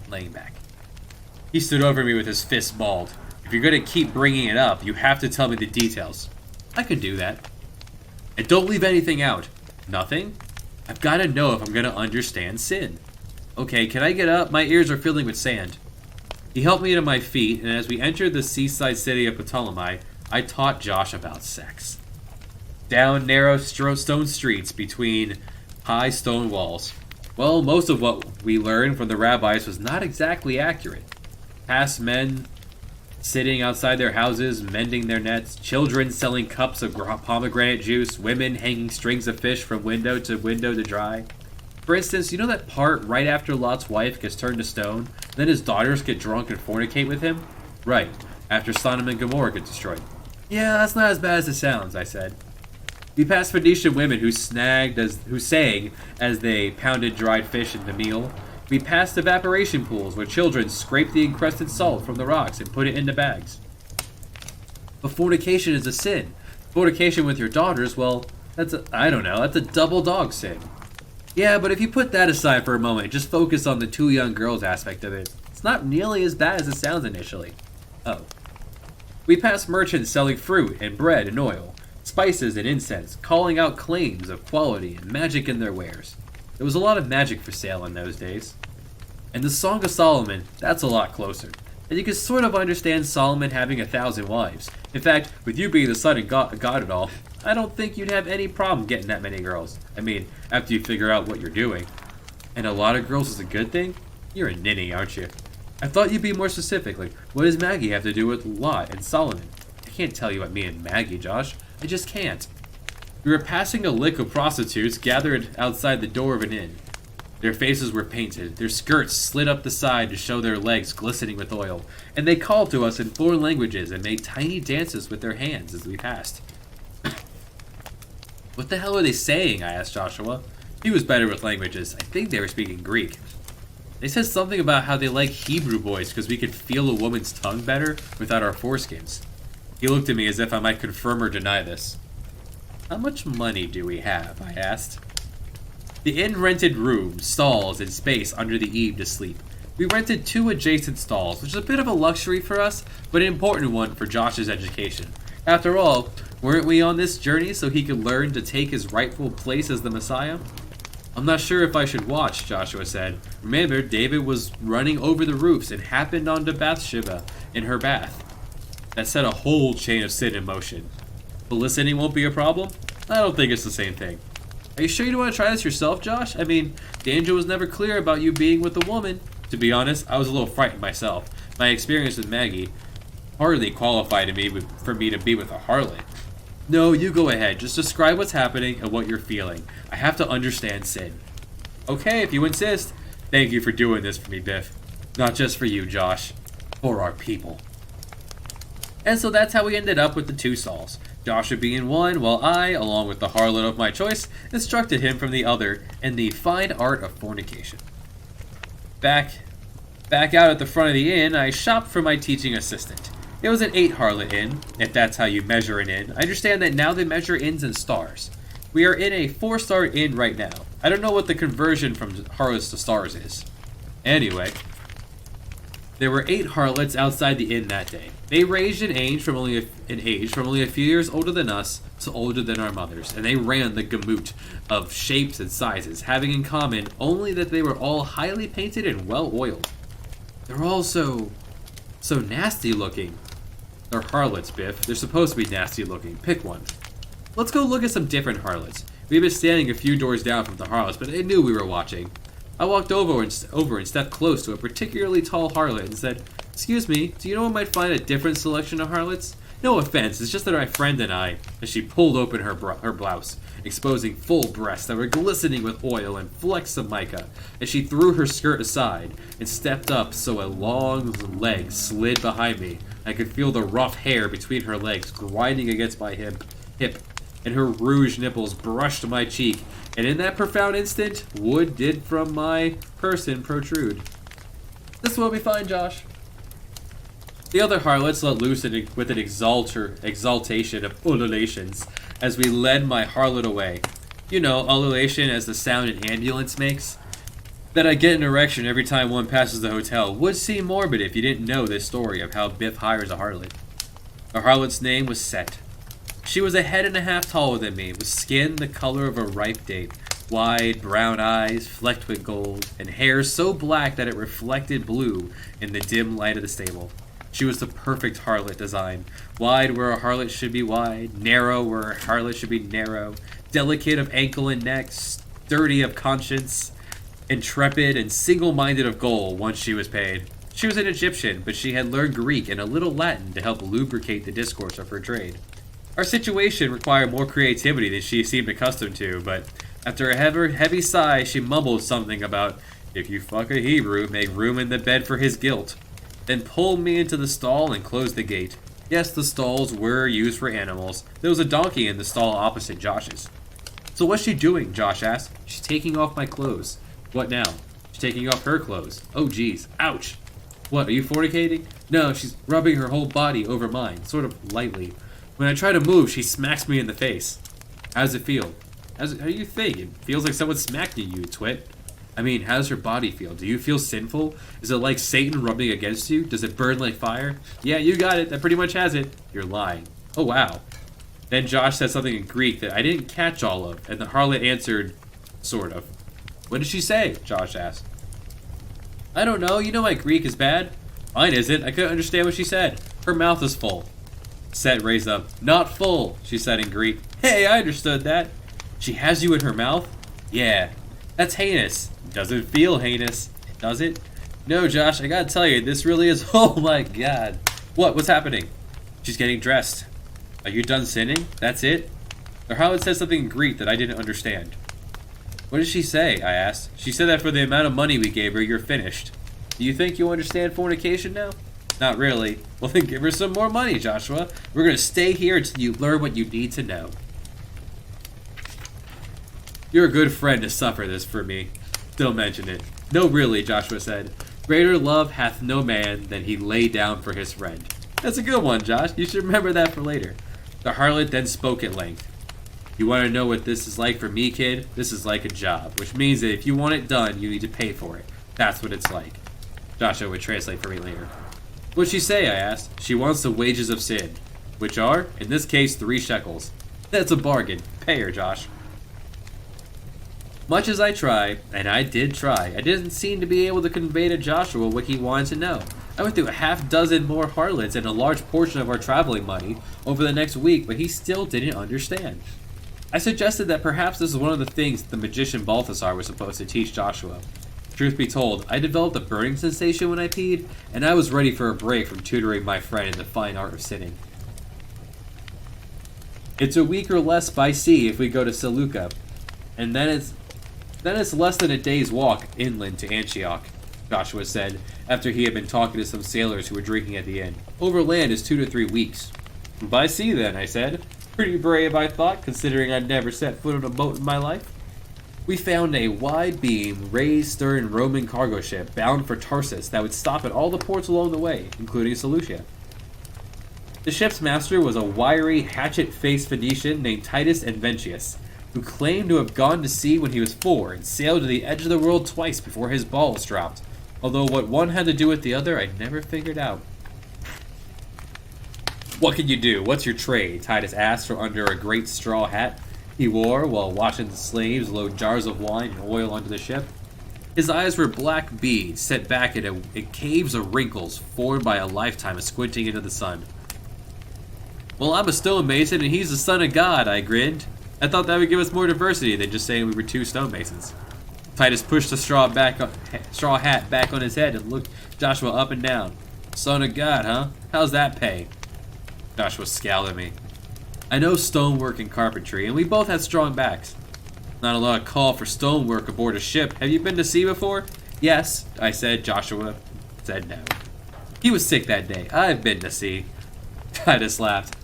laying back. He stood over me with his fist balled. "If you're going to keep bringing it up, you have to tell me the details." "I can do that." "And don't leave anything out." "Nothing? I've got to know if I'm going to understand sin." "Okay, can I get up? My ears are filling with sand." He helped me to my feet, and as we entered the seaside city of Ptolemy, I taught Josh about sex. Down narrow stone streets between high stone walls. Well, most of what we learned from the rabbis was not exactly accurate. Past men sitting outside their houses, mending their nets, children selling cups of pomegranate juice, women hanging strings of fish from window to dry. For instance, you know that part right after Lot's wife gets turned to stone, then his daughters get drunk and fornicate with him? Right, after Sodom and Gomorrah get destroyed. "Yeah, that's not as bad as it sounds," I said. We passed Phoenician women who sang as they pounded dried fish into meal. We passed evaporation pools where children scraped the encrusted salt from the rocks and put it into bags. But fornication is a sin. Fornication with your daughters, well, that's a double dog sin. Yeah, but if you put that aside for a moment, just focus on the two young girls aspect of it. It's not nearly as bad as it sounds initially. Oh. We passed merchants selling fruit and bread and oil, spices and incense, calling out claims of quality and magic in their wares. There was a lot of magic for sale in those days. And the Song of Solomon, that's a lot closer. And you can sort of understand Solomon having 1,000 wives. In fact, with you being the son of God and all, I don't think you'd have any problem getting that many girls. I mean, after you figure out what you're doing. And a lot of girls is a good thing? You're a ninny, aren't you? I thought you'd be more specific, like, what does Maggie have to do with Lot and Solomon? I can't tell you about me and Maggie, Josh. I just can't. We were passing a lick of prostitutes gathered outside the door of an inn. Their faces were painted, their skirts slid up the side to show their legs glistening with oil, and they called to us in foreign languages and made tiny dances with their hands as we passed. What the hell are they saying? I asked Joshua. He was better with languages. I think they were speaking Greek. They said something about how they like Hebrew boys because we could feel a woman's tongue better without our foreskins. He looked at me as if I might confirm or deny this. How much money do we have? I asked. The inn rented rooms, stalls, and space under the eave to sleep. We rented 2 adjacent stalls, which is a bit of a luxury for us, but an important one for Josh's education. After all, weren't we on this journey so he could learn to take his rightful place as the Messiah? I'm not sure if I should watch, Joshua said. Remember, David was running over the roofs and happened onto Bathsheba in her bath. That set a whole chain of sin in motion. But listening won't be a problem? I don't think it's the same thing. Are you sure you don't want to try this yourself, Josh? I mean, the angel was never clear about you being with a woman. To be honest, I was a little frightened myself. My experience with Maggie hardly qualified for me to be with a harlot. No, you go ahead. Just describe what's happening and what you're feeling. I have to understand sin. Okay, if you insist. Thank you for doing this for me, Biff. Not just for you, Josh. For our people. And so that's how we ended up with the 2 stalls. Joshua being one, while I, along with the harlot of my choice, instructed him from the other in the fine art of fornication. Back out at the front of the inn, I shopped for my teaching assistant. It was an 8 harlot inn, if that's how you measure an inn. I understand that now they measure inns in stars. We are in a 4-star inn right now. I don't know what the conversion from harlots to stars is. Anyway, there were 8 harlots outside the inn that day. They ranged in age from only a few years older than us to older than our mothers, and they ran the gamut of shapes and sizes, having in common only that they were all highly painted and well oiled. They're all so nasty looking. They're harlots, Biff. They're supposed to be nasty looking. Pick one. Let's go look at some different harlots. We've been standing a few doors down from the harlots, but they knew we were watching. I walked over and stepped close to a particularly tall harlot and said, "Excuse me, do you know I might find a different selection of harlots? No offense, it's just that my friend and I," as she pulled open her blouse, exposing full breasts that were glistening with oil and flecks of mica, as she threw her skirt aside and stepped up so a long leg slid behind me. I could feel the rough hair between her legs grinding against my hip, and her rouge nipples brushed my cheek, and in that profound instant, wood did from my person protrude. This will be fine, Josh. The other harlots let loose with an exaltation of ululations as we led my harlot away. You know, ululation as the sound an ambulance makes. That I get an erection every time one passes the hotel would seem morbid if you didn't know this story of how Biff hires a harlot. The harlot's name was Set. She was a head and a half taller than me, with skin the color of a ripe date, wide brown eyes flecked with gold, and hair so black that it reflected blue in the dim light of the stable. She was the perfect harlot design, wide where a harlot should be wide, narrow where a harlot should be narrow, delicate of ankle and neck, sturdy of conscience, intrepid and single-minded of goal once she was paid. She was an Egyptian, but she had learned Greek and a little Latin to help lubricate the discourse of her trade. Our situation required more creativity than she seemed accustomed to, but after a heavy sigh, she mumbled something about, "If you fuck a Hebrew, make room in the bed for his guilt," then pulled me into the stall and closed the gate. Yes, the stalls were used for animals. There was a donkey in the stall opposite Josh's. "So what's she doing?" Josh asked. "She's taking off my clothes." "What now?" "She's taking off her clothes." "Oh, geez. Ouch." "What, are you fornicating?" "No, she's rubbing her whole body over mine, sort of lightly. When I try to move, she smacks me in the face." "How does it feel?" How do you think? It feels like someone smacking you, twit." "I mean, how does her body feel? Do you feel sinful? Is it like Satan rubbing against you? Does it burn like fire?" "Yeah, you got it. That pretty much has it." "You're lying." "Oh, wow." Then Josh said something in Greek that I didn't catch all of, and the harlot answered, sort of. What did she say? Josh asked. I don't know, you know my Greek is bad. Mine isn't, I couldn't understand what she said. Her mouth is full. Set raised up. Not full, she said in Greek. Hey, I understood that. She has you in her mouth? Yeah. That's heinous. Doesn't feel heinous, does it? No, Josh, I gotta tell you, this really is... Oh my god. What? What's happening? She's getting dressed. Are you done sinning? That's it? Or how it said something in Greek that I didn't understand. What did she say? I asked. She said that for the amount of money we gave her, you're finished. Do you think you understand fornication now? Not really. Well, then give her some more money, Joshua. We're gonna stay here until you learn what you need to know. You're a good friend to suffer this for me. Don't mention it. No, really, Joshua said. Greater love hath no man than he lay down for his friend. That's a good one, Josh. You should remember that for later. The harlot then spoke at length. You want to know what this is like for me, kid? This is like a job, which means that if you want it done, you need to pay for it. That's what it's like. Joshua would translate for me later. What'd she say? I asked. She wants the wages of sin, which are, in this case, 3 shekels. That's a bargain. Pay her, Josh. Much as I tried, and I did try, I didn't seem to be able to convey to Joshua what he wanted to know. I went through a half dozen more harlots and a large portion of our traveling money over the next week, but he still didn't understand. I suggested that perhaps this was one of the things the magician Balthasar was supposed to teach Joshua. Truth be told, I developed a burning sensation when I peed, and I was ready for a break from tutoring my friend in the fine art of sinning. It's a week or less by sea if we go to Seleucia, and then it's less than a day's walk inland to Antioch, Joshua said, after he had been talking to some sailors who were drinking at the inn. Over land is 2 to 3 weeks. By sea then, I said. Pretty brave, I thought, considering I'd never set foot on a boat in my life. We found a wide-beam, raised-stern Roman cargo ship bound for Tarsus that would stop at all the ports along the way, including Seleucia. The ship's master was a wiry, hatchet-faced Phoenician named Titus Adventius, who claimed to have gone to sea when he was 4 and sailed to the edge of the world twice before his balls dropped, although what one had to do with the other I never figured out. What can you do? What's your trade? Titus asked from under a great straw hat he wore while watching the slaves load jars of wine and oil onto the ship. His eyes were black beads set back in caves of wrinkles formed by a lifetime of squinting into the sun. Well, I'm a stonemason and he's the son of God, I grinned. I thought that would give us more diversity than just saying we were 2 stonemasons. Titus pushed the straw hat back on his head and looked Joshua up and down. Son of God, huh? How's that pay? Joshua scowled at me. I know stonework and carpentry, and we both had strong backs. Not a lot of call for stonework aboard a ship. Have you been to sea before? Yes, I said. Joshua said no. He was sick that day. I've been to sea. Titus laughed.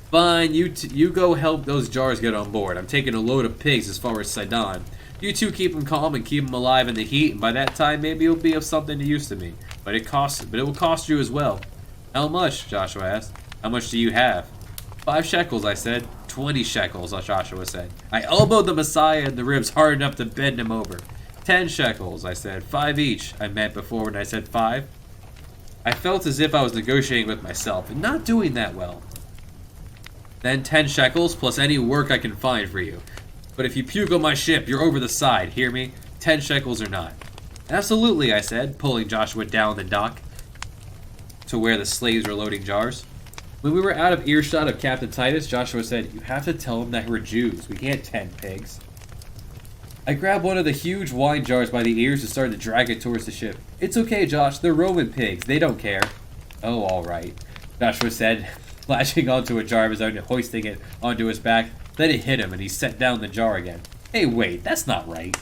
Fine, you go help those jars get on board. I'm taking a load of pigs as far as Sidon. You two keep them calm and keep them alive in the heat, and by that time maybe it'll be of something use to me. But it will cost you as well. How much? Joshua asked. How much do you have? 5 shekels, I said. 20 shekels, Joshua said. I elbowed the Messiah in the ribs hard enough to bend him over. 10 shekels, I said. 5 each, I meant before when I said 5. I felt as if I was negotiating with myself and not doing that well. Then 10 shekels plus any work I can find for you. But if you puke on my ship, you're over the side, hear me? 10 shekels or not. Absolutely, I said, pulling Joshua down the dock to where the slaves were loading jars. When we were out of earshot of Captain Titus, Joshua said, You have to tell him that we're Jews. We can't tend pigs. I grabbed one of the huge wine jars by the ears and started to drag it towards the ship. It's okay, Josh. They're Roman pigs. They don't care. Oh, all right, Joshua said, latching onto a jar of his own and hoisting it onto his back. Then it hit him, and he set down the jar again. Hey, wait, that's not right.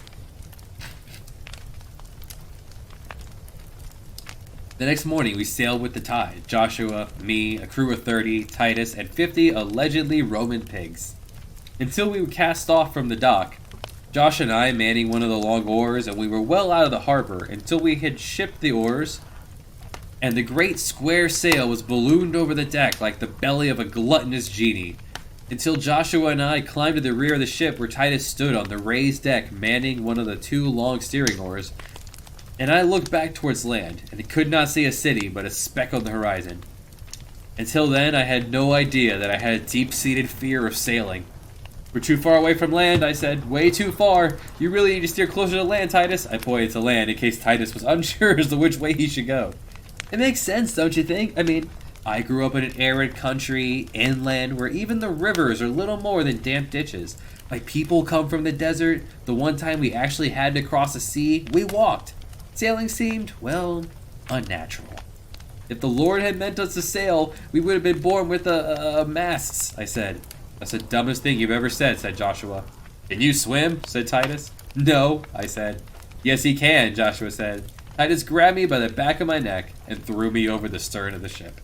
The next morning, we sailed with the tide. Joshua, me, a crew of 30, Titus, and 50 allegedly Roman pigs. Until we were cast off from the dock, Josh and I manning one of the long oars, and we were well out of the harbor until we had shipped the oars, and the great square sail was ballooned over the deck like the belly of a gluttonous genie, until Joshua and I climbed to the rear of the ship where Titus stood on the raised deck manning one of the 2 long steering oars, and I looked back towards land, and could not see a city but a speck on the horizon. Until then, I had no idea that I had a deep-seated fear of sailing. We're too far away from land, I said. Way too far. You really need to steer closer to land, Titus. I pointed to land in case Titus was unsure as to which way he should go. It makes sense, don't you think? I mean, I grew up in an arid country, inland, where even the rivers are little more than damp ditches. My people come from the desert. The one time we actually had to cross a sea, we walked. Sailing seemed, well, unnatural. If the Lord had meant us to sail, we would have been born with masts, I said. That's the dumbest thing you've ever said Joshua. Can you swim? Said Titus. No, I said. Yes, he can, Joshua said. Titus grabbed me by the back of my neck and threw me over the stern of the ship.